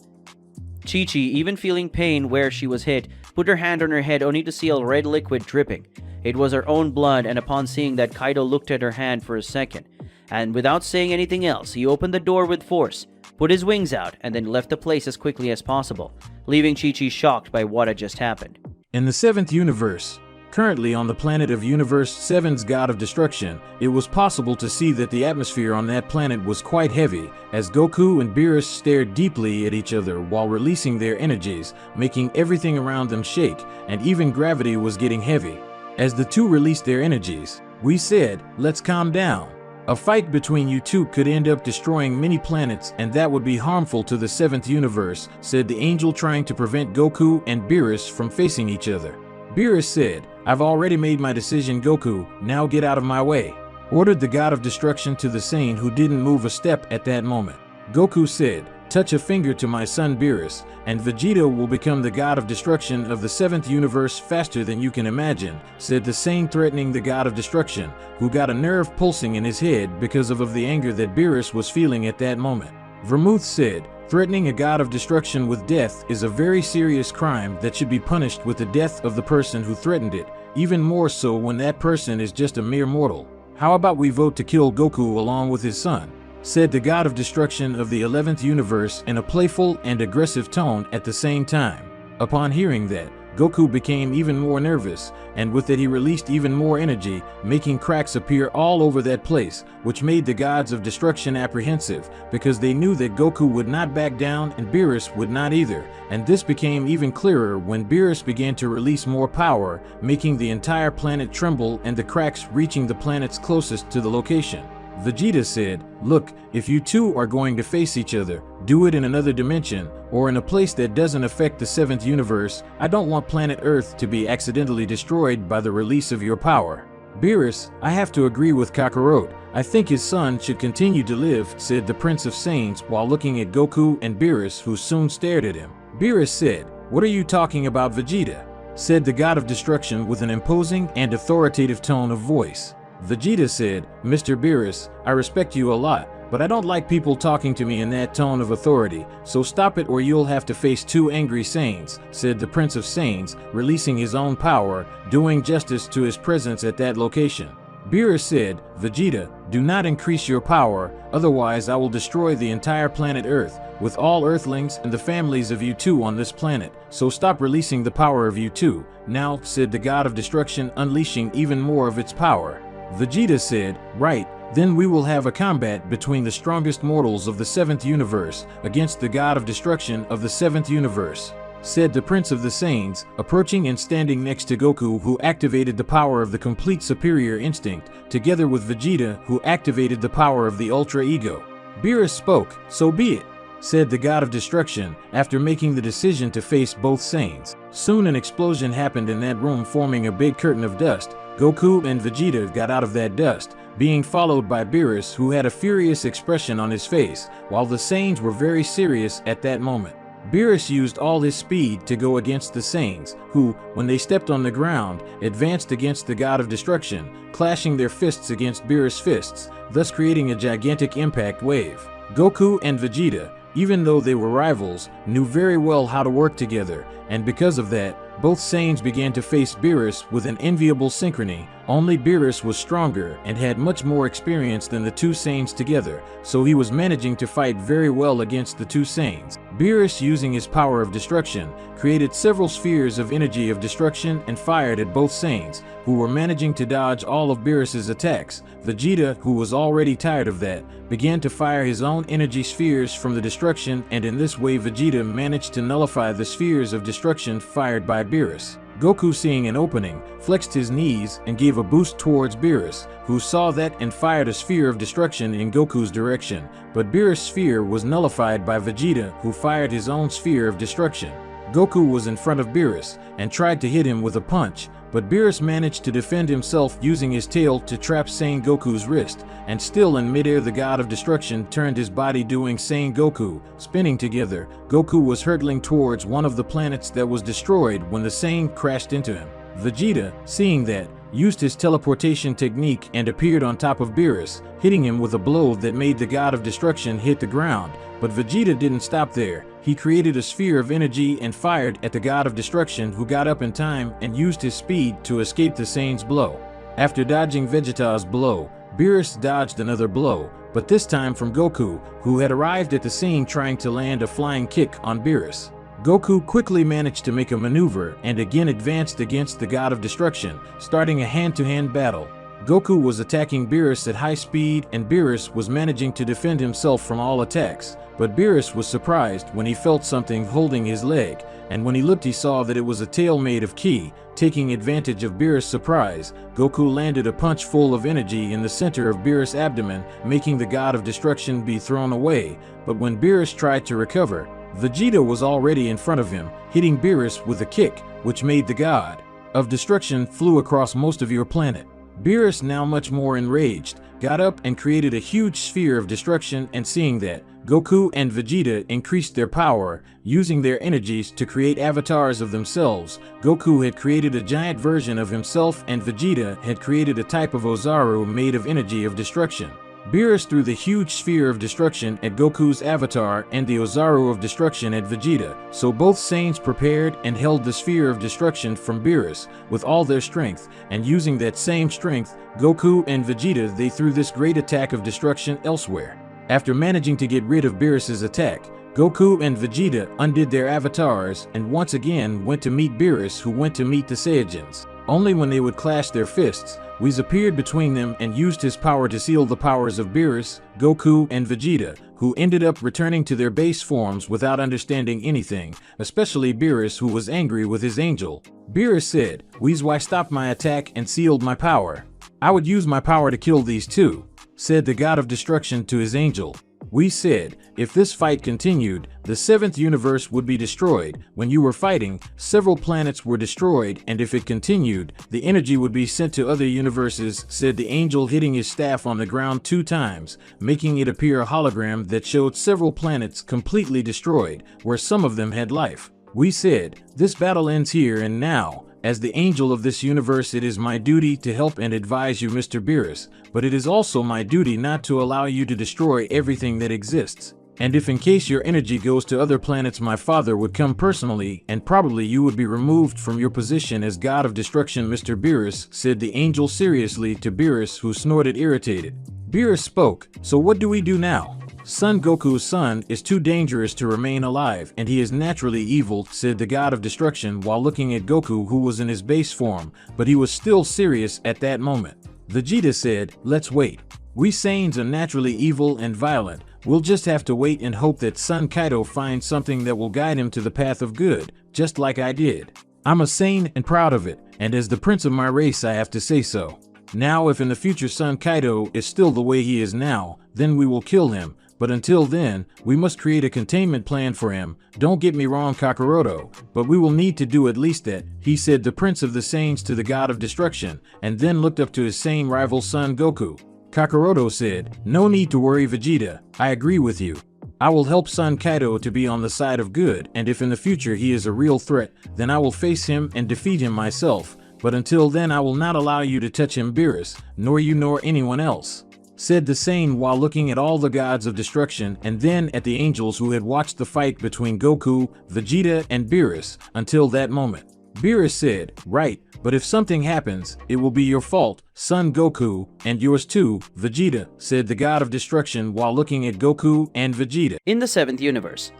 Chi-Chi, even feeling pain where she was hit, put her hand on her head only to see a red liquid dripping. It was her own blood, and upon seeing that, Kaido looked at her hand for a second, and without saying anything else, he opened the door with force, put his wings out, and then left the place as quickly as possible, leaving Chi-Chi shocked by what had just happened. In the 7th universe, currently on the planet of Universe 7's God of Destruction, it was possible to see that the atmosphere on that planet was quite heavy, as Goku and Beerus stared deeply at each other while releasing their energies, making everything around them shake, and even gravity was getting heavy. As the two released their energies, we said, let's calm down. A fight between you two could end up destroying many planets, and that would be harmful to the 7th universe, said the angel, trying to prevent Goku and Beerus from facing each other. Beerus said, I've already made my decision, Goku, now get out of my way, ordered the god of destruction to the Saiyan, who didn't move a step at that moment. Goku said, touch a finger to my son Beerus, and Vegeta will become the god of destruction of the 7th universe faster than you can imagine, said the Saiyan, threatening the god of destruction, who got a nerve pulsing in his head because of the anger that Beerus was feeling at that moment. Vermouth said, Threatening a god of destruction with death is a very serious crime that should be punished with the death of the person who threatened it, even more so when that person is just a mere mortal. How about we vote to kill Goku along with his son? Said the god of destruction of the 11th universe in a playful and aggressive tone at the same time. Upon hearing that, Goku became even more nervous, and with it he released even more energy, making cracks appear all over that place, which made the gods of destruction apprehensive, because they knew that Goku would not back down and Beerus would not either, and this became even clearer when Beerus began to release more power, making the entire planet tremble and the cracks reaching the planets closest to the location. Vegeta said, "Look, if you two are going to face each other, do it in another dimension, or in a place that doesn't affect the 7th universe. I don't want planet Earth to be accidentally destroyed by the release of your power." Beerus, I have to agree with Kakarot. I think his son should continue to live, said the Prince of Saiyans while looking at Goku and Beerus, who soon stared at him. Beerus said, "What are you talking about, Vegeta?" said the god of destruction with an imposing and authoritative tone of voice. Vegeta said, "Mr. Beerus, I respect you a lot, but I don't like people talking to me in that tone of authority, so stop it or you'll have to face 2 angry Saiyans," said the Prince of Saiyans, releasing his own power, doing justice to his presence at that location. Beerus said, "Vegeta, do not increase your power, otherwise I will destroy the entire planet Earth, with all Earthlings and the families of you two on this planet, so stop releasing the power of you two now," said the god of destruction, unleashing even more of its power. Vegeta said, "Right, then we will have a combat between the strongest mortals of the 7th universe against the god of destruction of the 7th universe," said the Prince of the Saiyans, approaching and standing next to Goku, who activated the power of the complete superior instinct, together with Vegeta, who activated the power of the Ultra Ego. Beerus spoke, "So be it," said the god of destruction, after making the decision to face both Saiyans. Soon an explosion happened in that room, forming a big curtain of dust. Goku and Vegeta got out of that dust, being followed by Beerus, who had a furious expression on his face, while the Saiyans were very serious at that moment. Beerus used all his speed to go against the Saiyans, who, when they stepped on the ground, advanced against the god of destruction, clashing their fists against Beerus' fists, thus creating a gigantic impact wave. Goku and Vegeta, even though they were rivals, knew very well how to work together, and because of that, both Saiyans began to face Beerus with an enviable synchrony. Only Beerus was stronger and had much more experience than the 2 Saiyans together, so he was managing to fight very well against the 2 Saiyans. Beerus, using his power of destruction, created several spheres of energy of destruction and fired at both Saiyans, who were managing to dodge all of Beerus' attacks. Vegeta, who was already tired of that, began to fire his own energy spheres from the destruction, and in this way Vegeta managed to nullify the spheres of destruction fired by Beerus. Goku, seeing an opening, flexed his knees and gave a boost towards Beerus, who saw that and fired a sphere of destruction in Goku's direction, but Beerus' sphere was nullified by Vegeta, who fired his own sphere of destruction. Goku was in front of Beerus and tried to hit him with a punch, but Beerus managed to defend himself using his tail to trap Saiyan Goku's wrist, and still in midair the god of destruction turned his body, doing Saiyan Goku, spinning together. Goku was hurtling towards one of the planets that was destroyed when the Saiyan crashed into him. Vegeta, seeing that, used his teleportation technique and appeared on top of Beerus, hitting him with a blow that made the god of destruction hit the ground. But Vegeta didn't stop there. He created a sphere of energy and fired at the god of destruction, who got up in time and used his speed to escape the Saiyan's blow. After dodging Vegeta's blow, Beerus dodged another blow, but this time from Goku, who had arrived at the scene trying to land a flying kick on Beerus. Goku quickly managed to make a maneuver and again advanced against the god of destruction, starting a hand-to-hand battle. Goku was attacking Beerus at high speed and Beerus was managing to defend himself from all attacks, but Beerus was surprised when he felt something holding his leg, and when he looked he saw that it was a tail made of ki. Taking advantage of Beerus' surprise, Goku landed a punch full of energy in the center of Beerus' abdomen, making the god of destruction be thrown away, but when Beerus tried to recover, Vegeta was already in front of him, hitting Beerus with a kick, which made the god of destruction flew across most of your planet. Beerus, now much more enraged, got up and created a huge sphere of destruction, and seeing that, Goku and Vegeta increased their power, using their energies to create avatars of themselves. Goku had created a giant version of himself and Vegeta had created a type of Ozaru made of energy of destruction. Beerus threw the huge sphere of destruction at Goku's avatar and the Ozaru of destruction at Vegeta, so both Saiyans prepared and held the sphere of destruction from Beerus with all their strength, and using that same strength, Goku and Vegeta they threw this great attack of destruction elsewhere. After managing to get rid of Beerus's attack, Goku and Vegeta undid their avatars and once again went to meet Beerus, who went to meet the Saiyajins. Only when they would clash their fists, Whis appeared between them and used his power to seal the powers of Beerus, Goku, and Vegeta, who ended up returning to their base forms without understanding anything, especially Beerus, who was angry with his angel. Beerus said, "Whis, why stopped my attack and sealed my power? I would use my power to kill these two," said the god of destruction to his angel. Whis said, "If this fight continued, the seventh universe would be destroyed. When you were fighting, several planets were destroyed, and if it continued, the energy would be sent to other universes," said the angel, hitting his staff on the ground 2 times, making it appear a hologram that showed several planets completely destroyed, where some of them had life. Whis said, "This battle ends here and now. As the angel of this universe, it is my duty to help and advise you, Mr. Beerus, but it is also my duty not to allow you to destroy everything that exists. And if in case your energy goes to other planets, my father would come personally, and probably you would be removed from your position as god of destruction, Mr. Beerus," said the angel seriously to Beerus, who snorted irritated. Beerus spoke, "So what do we do now? Son Goku's son is too dangerous to remain alive, and he is naturally evil," said the god of destruction while looking at Goku, who was in his base form, but he was still serious at that moment. Vegeta said, "Let's wait. We Saiyans are naturally evil and violent. We'll just have to wait and hope that son Kaido finds something that will guide him to the path of good, just like I did. I'm a Saiyan and proud of it, and as the prince of my race I have to say so. Now if in the future son Kaido is still the way he is now, then we will kill him. But until then, we must create a containment plan for him. Don't get me wrong, Kakaroto, but we will need to do at least that," he said, the prince of the Saiyans, to the god of destruction, and then looked up to his Saiyan rival son Goku. Kakaroto said, "No need to worry, Vegeta. I agree with you. I will help son Kaido to be on the side of good, and if in the future he is a real threat, then I will face him and defeat him myself. But until then I will not allow you to touch him, Beerus, nor you nor anyone else," said the Saiyan while looking at all the gods of destruction and then at the angels who had watched the fight between Goku, Vegeta, and Beerus until that moment. Beerus said, "Right, but if something happens, it will be your fault, son Goku, and yours too, Vegeta," said the god of destruction while looking at Goku and Vegeta. In the 7th universe.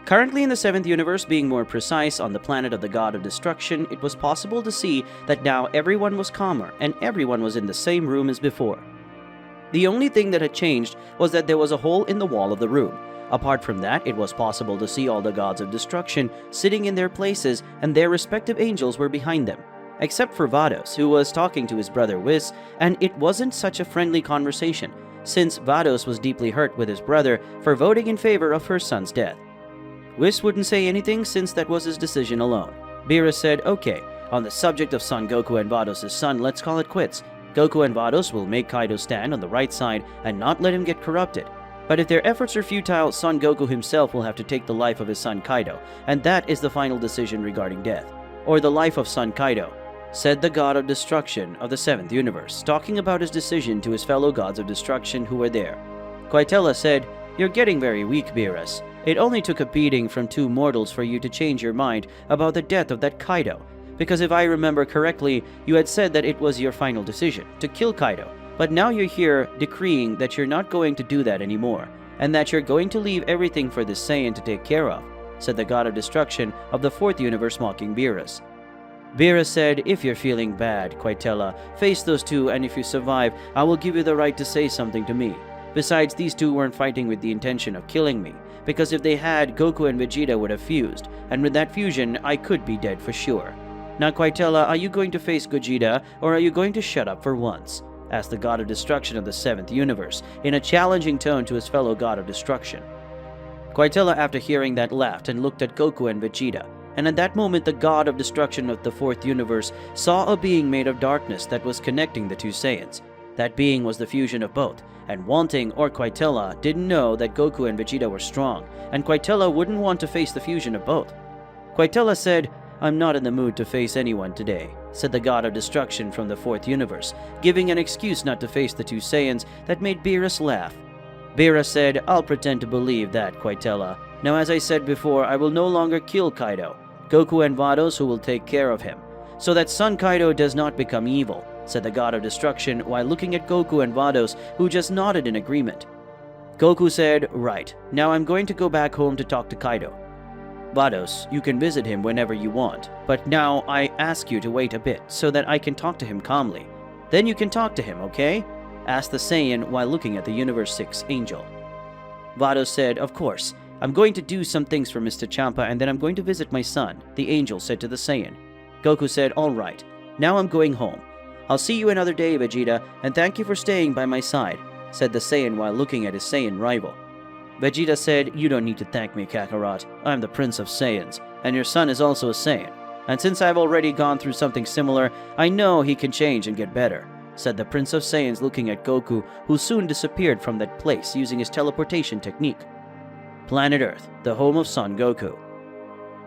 Currently in the 7th universe, being more precise, on the planet of the god of destruction, it was possible to see that now everyone was calmer and everyone was in the same room as before. The only thing that had changed was that there was a hole in the wall of the room. Apart from that, it was possible to see all the gods of destruction sitting in their places, and their respective angels were behind them. Except for Vados, who was talking to his brother Whis, and it wasn't such a friendly conversation, since Vados was deeply hurt with his brother for voting in favor of her son's death. Whis wouldn't say anything since that was his decision alone. Beerus said, "Okay, on the subject of son Goku and Vados' son, let's call it quits. Goku and Vados will make Kaido stand on the right side and not let him get corrupted. But if their efforts are futile, son Goku himself will have to take the life of his son Kaido, and that is the final decision regarding death, or the life of son Kaido," said the god of destruction of the 7th universe, talking about his decision to his fellow gods of destruction who were there. Quaitella said, "You're getting very weak, Beerus. It only took a beating from 2 mortals for you to change your mind about the death of that Kaido. Because if I remember correctly, you had said that it was your final decision, to kill Kaido. But now you're here decreeing that you're not going to do that anymore, and that you're going to leave everything for this Saiyan to take care of," said the god of destruction of the 4th universe, mocking Beerus. Beerus said, "If you're feeling bad, Quaitella, face those 2, and if you survive, I will give you the right to say something to me. Besides, these 2 weren't fighting with the intention of killing me, because if they had, Goku and Vegeta would have fused, and with that fusion, I could be dead for sure. Now, Quaitella, are you going to face Gogeta, or are you going to shut up for once?" asked the god of destruction of the 7th universe, in a challenging tone to his fellow god of destruction. Quaitella, after hearing that, laughed and looked at Goku and Vegeta, and at that moment the god of destruction of the 4th universe saw a being made of darkness that was connecting the 2 Saiyans. That being was the fusion of both, and Wanting or Quaitella didn't know that Goku and Vegeta were strong, and Quaitella wouldn't want to face the fusion of both. Quaitella said, I'm not in the mood to face anyone today, said the god of destruction from the fourth universe, giving an excuse not to face the two Saiyans that made Beerus laugh. Beerus said, I'll pretend to believe that, Quitella. Now as I said before, I will no longer kill Kaido. Goku and Vados who will take care of him, so that Son Kaido does not become evil, said the god of destruction while looking at Goku and Vados, who just nodded in agreement. Goku said, right, now I'm going to go back home to talk to Kaido. Vados, you can visit him whenever you want, but now I ask you to wait a bit so that I can talk to him calmly. Then you can talk to him, okay? Asked the Saiyan while looking at the Universe 6 angel. Vados said, of course, I'm going to do some things for Mr. Champa and then I'm going to visit my son, the angel said to the Saiyan. Goku said, all right, now I'm going home. I'll see you another day, Vegeta, and thank you for staying by my side, said the Saiyan while looking at his Saiyan rival. Vegeta said, you don't need to thank me, Kakarot. I'm the Prince of Saiyans, and your son is also a Saiyan. And since I've already gone through something similar, I know he can change and get better, said the Prince of Saiyans looking at Goku, who soon disappeared from that place using his teleportation technique. Planet Earth, the home of Son Goku.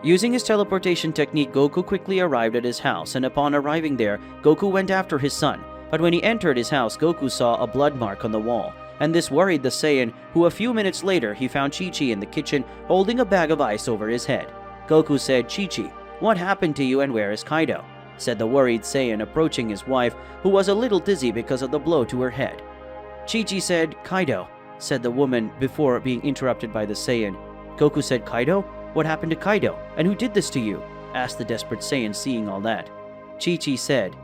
Using his teleportation technique, Goku quickly arrived at his house, and upon arriving there, Goku went after his son. But when he entered his house, Goku saw a blood mark on the wall, and this worried the Saiyan, who a few minutes later he found Chi-Chi in the kitchen holding a bag of ice over his head. Goku said, Chi-Chi, what happened to you and where is Kaido? Said the worried Saiyan, approaching his wife, who was a little dizzy because of the blow to her head. Chi-Chi said, Kaido, said the woman before being interrupted by the Saiyan. Goku said, Kaido? What happened to Kaido? And who did this to you? Asked the desperate Saiyan, seeing all that. Chi-Chi said,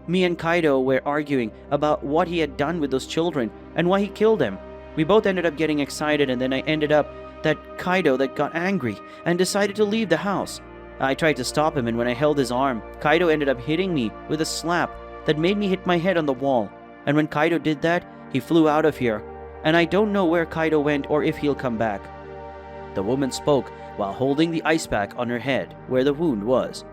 me and Kaido were arguing about what he had done with those children and why he killed them. We both ended up getting excited, and then I ended up that Kaido that got angry and decided to leave the house. I tried to stop him, and when I held his arm, Kaido ended up hitting me with a slap that made me hit my head on the wall. And when Kaido did that, he flew out of here. And I don't know where Kaido went or if he'll come back. The woman spoke while holding the ice pack on her head where the wound was.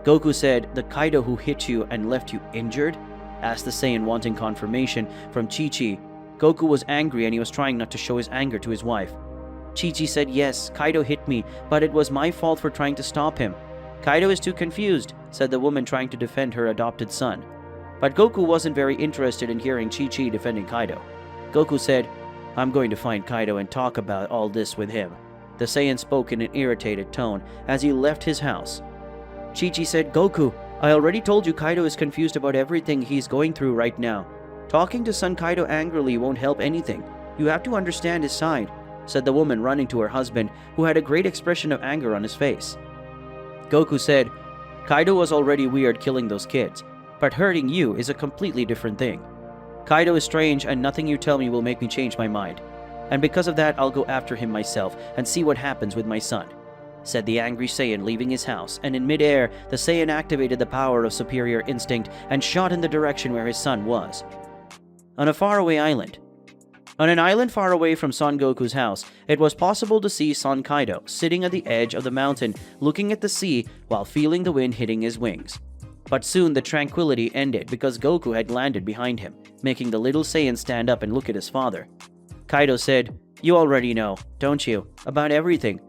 Goku said, the Kaido who hit you and left you injured? Asked the Saiyan, wanting confirmation from Chi-Chi. Goku was angry and he was trying not to show his anger to his wife. Chi-Chi said, yes, Kaido hit me, but it was my fault for trying to stop him. Kaido is too confused, said the woman, trying to defend her adopted son. But Goku wasn't very interested in hearing Chi-Chi defending Kaido. Goku said, I'm going to find Kaido and talk about all this with him. The Saiyan spoke in an irritated tone as he left his house. Chi-Chi said, Goku, I already told you Kaido is confused about everything he's going through right now. Talking to son Kaido angrily won't help anything. You have to understand his side, said the woman, running to her husband, who had a great expression of anger on his face. Goku said, Kaido was already weird killing those kids, but hurting you is a completely different thing. Kaido is strange and nothing you tell me will make me change my mind. And because of that, I'll go after him myself and see what happens with my son, said the angry Saiyan, leaving his house, and in midair, the Saiyan activated the power of superior instinct and shot in the direction where his son was. On a faraway island. On an island far away from Son Goku's house, it was possible to see Son Kaido sitting at the edge of the mountain, looking at the sea while feeling the wind hitting his wings. But soon the tranquility ended because Goku had landed behind him, making the little Saiyan stand up and look at his father. Kaido said, you already know, don't you, about everything.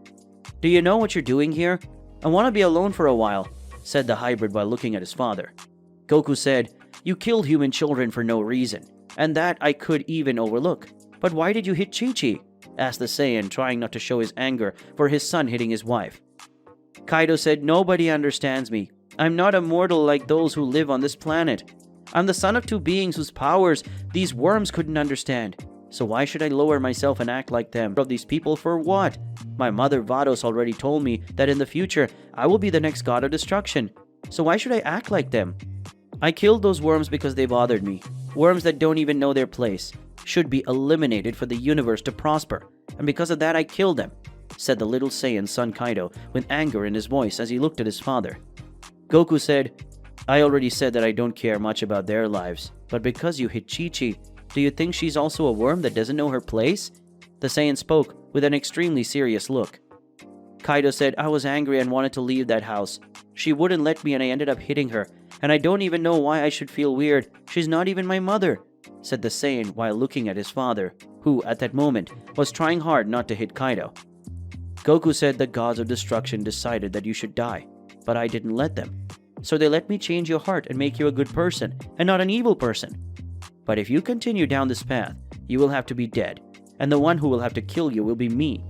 Do you know what you're doing here? I want to be alone for a while, said the hybrid while looking at his father. Goku said, you killed human children for no reason, and that I could even overlook. But why did you hit Chi-Chi? Asked the Saiyan, trying not to show his anger for his son hitting his wife. Kaido said, nobody understands me. I'm not a mortal like those who live on this planet. I'm the son of two beings whose powers these worms couldn't understand. So why should I lower myself and act like them? Of these people for what? My mother Vados already told me that in the future, I will be the next god of destruction. So why should I act like them? I killed those worms because they bothered me. Worms that don't even know their place should be eliminated for the universe to prosper. And because of that, I killed them, said the little Saiyan Son Kaido with anger in his voice as he looked at his father. Goku said, I already said that I don't care much about their lives, but because you hit Chi-Chi, do you think she's also a worm that doesn't know her place? The Saiyan spoke with an extremely serious look. Kaido said, I was angry and wanted to leave that house. She wouldn't let me and I ended up hitting her, and I don't even know why I should feel weird. She's not even my mother, said the Saiyan while looking at his father, who at that moment was trying hard not to hit Kaido. Goku said the gods of destruction decided that you should die. but I didn't let them. So they let me change your heart and make you a good person, and not an evil person. But if you continue down this path, you will have to be dead, and the one who will have to kill you will be me.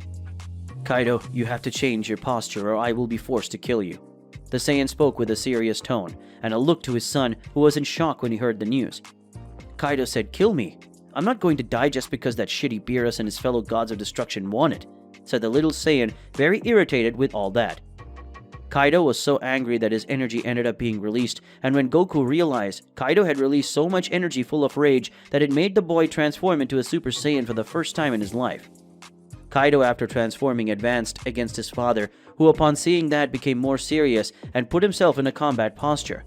Kaido, you have to change your posture or I will be forced to kill you. The Saiyan spoke with a serious tone, and a look to his son, who was in shock when he heard the news. Kaido said, "Kill me. I'm not going to die just because that shitty Beerus and his fellow gods of destruction want it," said the little Saiyan, very irritated with all that. Kaido was so angry that his energy ended up being released, and when Goku realized Kaido had released so much energy full of rage that it made the boy transform into a Super Saiyan for the first time in his life. Kaido, after transforming, advanced against his father, who upon seeing that became more serious and put himself in a combat posture.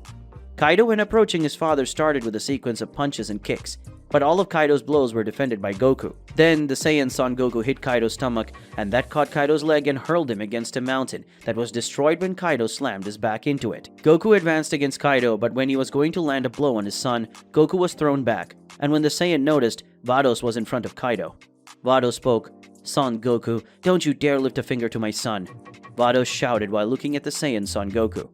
Kaido, when approaching his father, started with a sequence of punches and kicks, but all of Kaido's blows were defended by Goku. Then the Saiyan Son Goku hit Kaido's stomach, and that caught Kaido's leg and hurled him against a mountain that was destroyed when Kaido slammed his back into it. Goku advanced against Kaido, but when he was going to land a blow on his son, Goku was thrown back, and when the Saiyan noticed, Vados was in front of Kaido. Vados spoke, "Son Goku, don't you dare lift a finger to my son," Vados shouted while looking at the Saiyan Son Goku.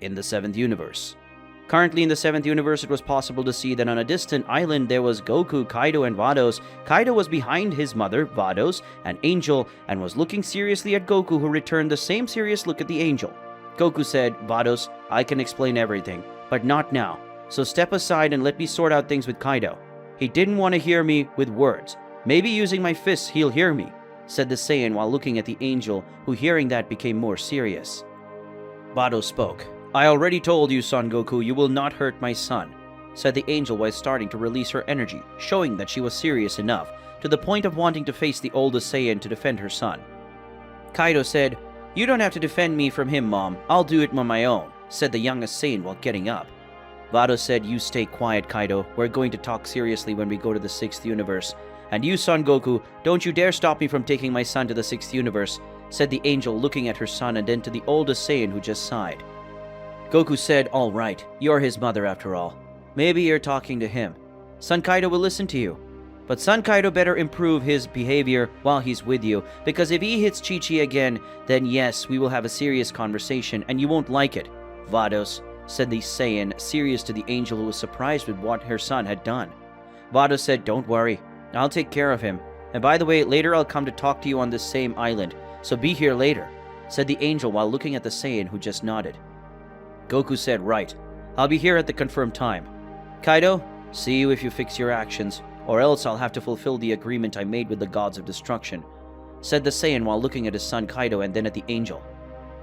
In the 7th universe. Currently in the 7th universe, it was possible to see that on a distant island there was Goku, Kaido, and Vados. Kaido was behind his mother, Vados, an angel, and was looking seriously at Goku, who returned the same serious look at the angel. Goku said, "Vados, I can explain everything, but not now, so step aside and let me sort out things with Kaido. He didn't want to hear me with words. Maybe using my fists he'll hear me," said the Saiyan while looking at the angel, who hearing that became more serious. Vados spoke. "I already told you, Son Goku, you will not hurt my son," said the angel while starting to release her energy, showing that she was serious enough, to the point of wanting to face the oldest Saiyan to defend her son. Kaido said, "You don't have to defend me from him, Mom. I'll do it on my own," said the youngest Saiyan while getting up. Vados said, "You stay quiet, Kaido. We're going to talk seriously when we go to the 6th universe. And you, Son Goku, don't you dare stop me from taking my son to the 6th universe," said the angel looking at her son and then to the oldest Saiyan, who just sighed. Goku said, "All right, you're his mother after all. Maybe you're talking to him. Son Kaido will listen to you. But Son Kaido better improve his behavior while he's with you, because if he hits Chi-Chi again, then yes, we will have a serious conversation and you won't like it, Vados," said the Saiyan, serious to the angel, who was surprised with what her son had done. Vados said, "Don't worry. I'll take care of him. And by the way, later I'll come to talk to you on this same island, so be here later," said the angel while looking at the Saiyan, who just nodded. Goku said, "Right. I'll be here at the confirmed time. Kaido, see you if you fix your actions, or else I'll have to fulfill the agreement I made with the gods of destruction," said the Saiyan while looking at his son Kaido and then at the angel.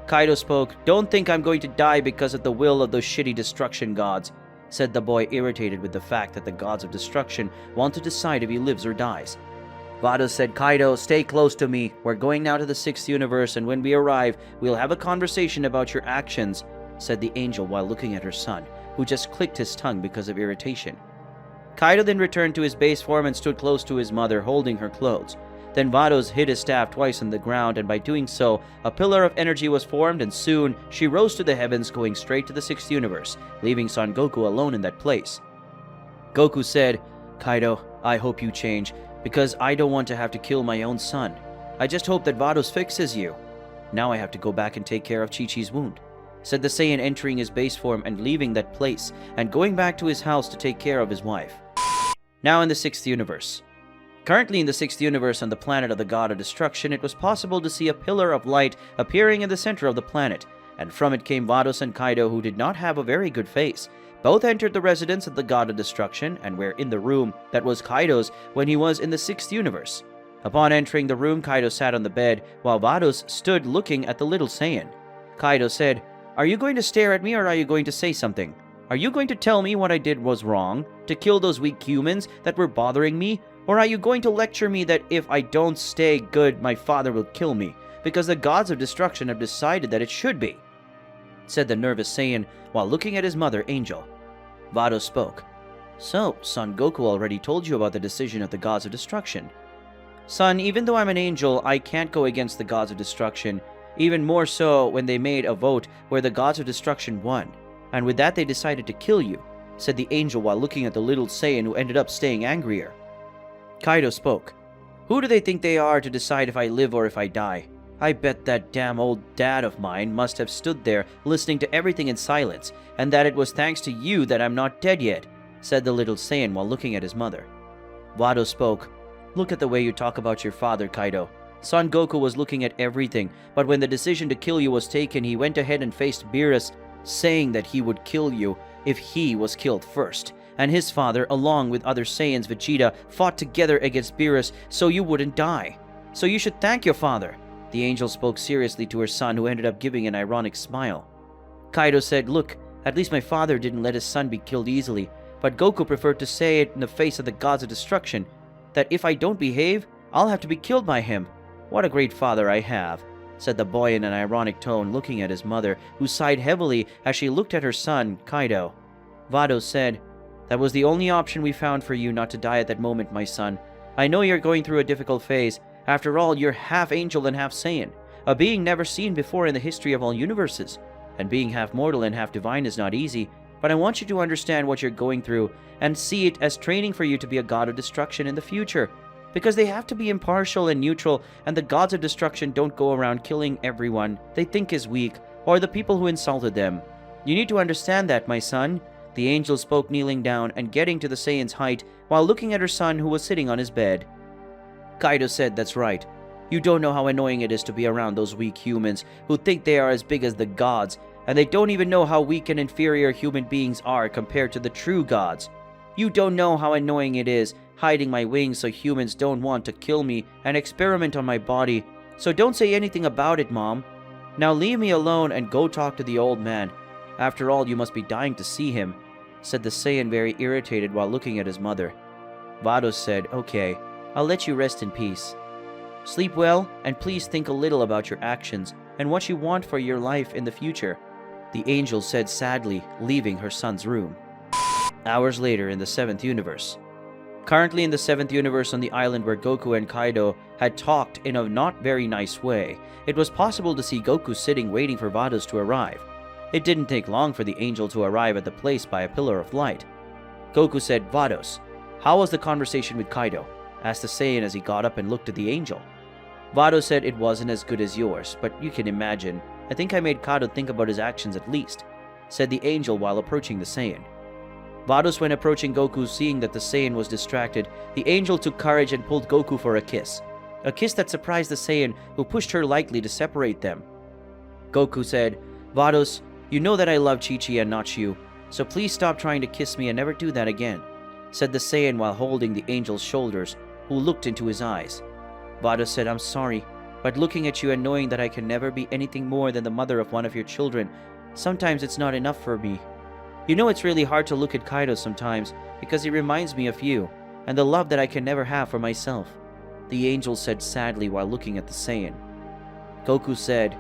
Kaido spoke, "Don't think I'm going to die because of the will of those shitty destruction gods," said the boy, irritated with the fact that the gods of destruction want to decide if he lives or dies. Vados said, "Kaido, stay close to me. We're going now to the 6th universe, and when we arrive, we'll have a conversation about your actions," said the angel while looking at her son, who just clicked his tongue because of irritation. Kaido then returned to his base form and stood close to his mother, holding her clothes. Then Vados hit his staff twice on the ground, and by doing so, a pillar of energy was formed, and soon she rose to the heavens, going straight to the 6th universe, leaving Son Goku alone in that place. Goku said, "Kaido, I hope you change, because I don't want to have to kill my own son. I just hope that Vados fixes you. Now I have to go back and take care of Chi-Chi's wound," said the Saiyan, entering his base form and leaving that place, and going back to his house to take care of his wife. Now in the 6th universe. Currently in the 6th universe, on the planet of the god of destruction, it was possible to see a pillar of light appearing in the center of the planet, and from it came Vados and Kaido, who did not have a very good face. Both entered the residence of the god of destruction, and were in the room that was Kaido's when he was in the 6th universe. Upon entering the room, Kaido sat on the bed, while Vados stood looking at the little Saiyan. Kaido said, "Are you going to stare at me, or are you going to say something? Are you going to tell me what I did was wrong, to kill those weak humans that were bothering me? Or are you going to lecture me that if I don't stay good, my father will kill me, because the gods of destruction have decided that it should be?" said the nervous Saiyan, while looking at his mother, Angel. Vados spoke. "So, Son Goku already told you about the decision of the gods of destruction. Son, even though I'm an angel, I can't go against the gods of destruction, even more so when they made a vote where the gods of destruction won, and with that they decided to kill you," said the angel while looking at the little Saiyan, who ended up staying angrier. Kaido spoke. "Who do they think they are to decide if I live or if I die? I bet that damn old dad of mine must have stood there listening to everything in silence, and that it was thanks to you that I'm not dead yet, said the little Saiyan while looking at his mother. Vados spoke. Look at the way you talk about your father, Kaido. Son Goku was looking at everything, but when the decision to kill you was taken, he went ahead and faced Beerus, saying that he would kill you if he was killed first. And his father, along with other Saiyans, Vegeta, fought together against Beerus so you wouldn't die. So you should thank your father. The angel spoke seriously to her son, who ended up giving an ironic smile. Kaido said, look, at least my father didn't let his son be killed easily, but Goku preferred to say it in the face of the gods of destruction, that if I don't behave, I'll have to be killed by him. What a great father I have, said the boy in an ironic tone, looking at his mother, who sighed heavily as she looked at her son, Kaido. Vados said, that was the only option we found for you not to die at that moment, my son. I know you're going through a difficult phase. After all, you're half angel and half Saiyan, a being never seen before in the history of all universes. And being half mortal and half divine is not easy, but I want you to understand what you're going through and see it as training for you to be a god of destruction in the future. Because they have to be impartial and neutral, and the gods of destruction don't go around killing everyone they think is weak or the people who insulted them. You need to understand that, my son. The angel spoke, kneeling down and getting to the Saiyan's height while looking at her son, who was sitting on his bed. Kaido said, that's right. You don't know how annoying it is to be around those weak humans who think they are as big as the gods, and they don't even know how weak and inferior human beings are compared to the true gods. You don't know how annoying it is hiding my wings so humans don't want to kill me and experiment on my body. So don't say anything about it, Mom. Now leave me alone and go talk to the old man. After all, you must be dying to see him, said the Saiyan, very irritated while looking at his mother. Vados said, okay, I'll let you rest in peace. Sleep well, and please think a little about your actions and what you want for your life in the future, the angel said sadly, leaving her son's room. Hours later in the 7th universe. Currently in the 7th universe, on the island where Goku and Kaido had talked in a not very nice way, it was possible to see Goku sitting waiting for Vados to arrive. It didn't take long for the angel to arrive at the place by a pillar of light. Goku said, Vados, how was the conversation with Kaido? Asked the Saiyan as he got up and looked at the angel. Vados said it wasn't as good as yours, but you can imagine. I think I made Kaido think about his actions at least, said the angel while approaching the Saiyan. Vados, when approaching Goku, seeing that the Saiyan was distracted, the angel took courage and pulled Goku for a kiss that surprised the Saiyan, who pushed her lightly to separate them. Goku said, Vados, you know that I love Chi-Chi and not you, so please stop trying to kiss me and never do that again, said the Saiyan while holding the angel's shoulders, who looked into his eyes. Vados said, I'm sorry, but looking at you and knowing that I can never be anything more than the mother of one of your children, sometimes it's not enough for me. You know, it's really hard to look at Kaido sometimes because he reminds me of you and the love that I can never have for myself, the angel said sadly while looking at the Saiyan. Goku said,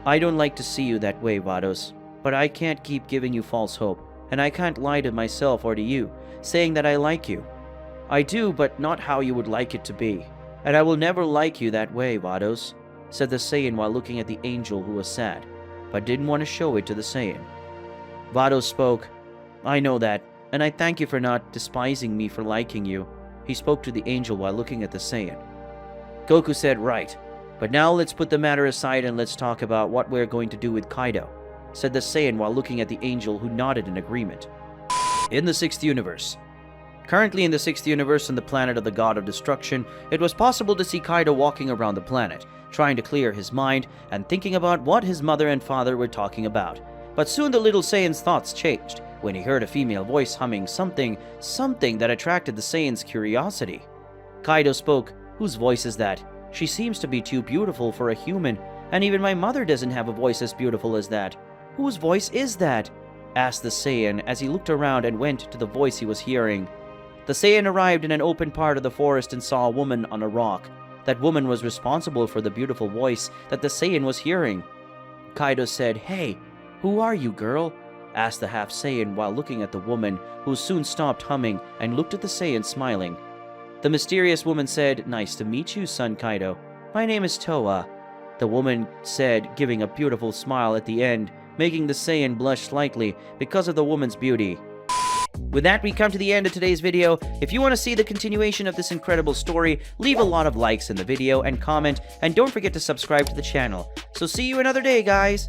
I don't like to see you that way, Vados, but I can't keep giving you false hope, and I can't lie to myself or to you, saying that I like you. I do, but not how you would like it to be, and I will never like you that way, Vados, said the Saiyan while looking at the angel, who was sad, but didn't want to show it to the Saiyan. Vados spoke, I know that, and I thank you for not despising me for liking you. He spoke to the angel while looking at the Saiyan. Goku said, right, but now let's put the matter aside and let's talk about what we're going to do with Kaido, said the Saiyan while looking at the angel, who nodded in agreement. In the 6th universe. Currently in the 6th universe, on the planet of the god of destruction, it was possible to see Kaido walking around the planet, trying to clear his mind and thinking about what his mother and father were talking about. But soon the little Saiyan's thoughts changed when he heard a female voice humming something that attracted the Saiyan's curiosity. Kaido spoke, whose voice is that? She seems to be too beautiful for a human, and even my mother doesn't have a voice as beautiful as that. Whose voice is that? Asked the Saiyan as he looked around and went to the voice he was hearing. The Saiyan arrived in an open part of the forest and saw a woman on a rock. That woman was responsible for the beautiful voice that the Saiyan was hearing. Kaido said, hey, who are you, girl? Asked the half Saiyan while looking at the woman, who soon stopped humming and looked at the Saiyan smiling. The mysterious woman said, nice to meet you, son Kaido. My name is Toa, the woman said, giving a beautiful smile at the end, making the Saiyan blush slightly because of the woman's beauty. With that, we come to the end of today's video. If you want to see the continuation of this incredible story, leave a lot of likes in the video and comment, and don't forget to subscribe to the channel. So see you another day, guys!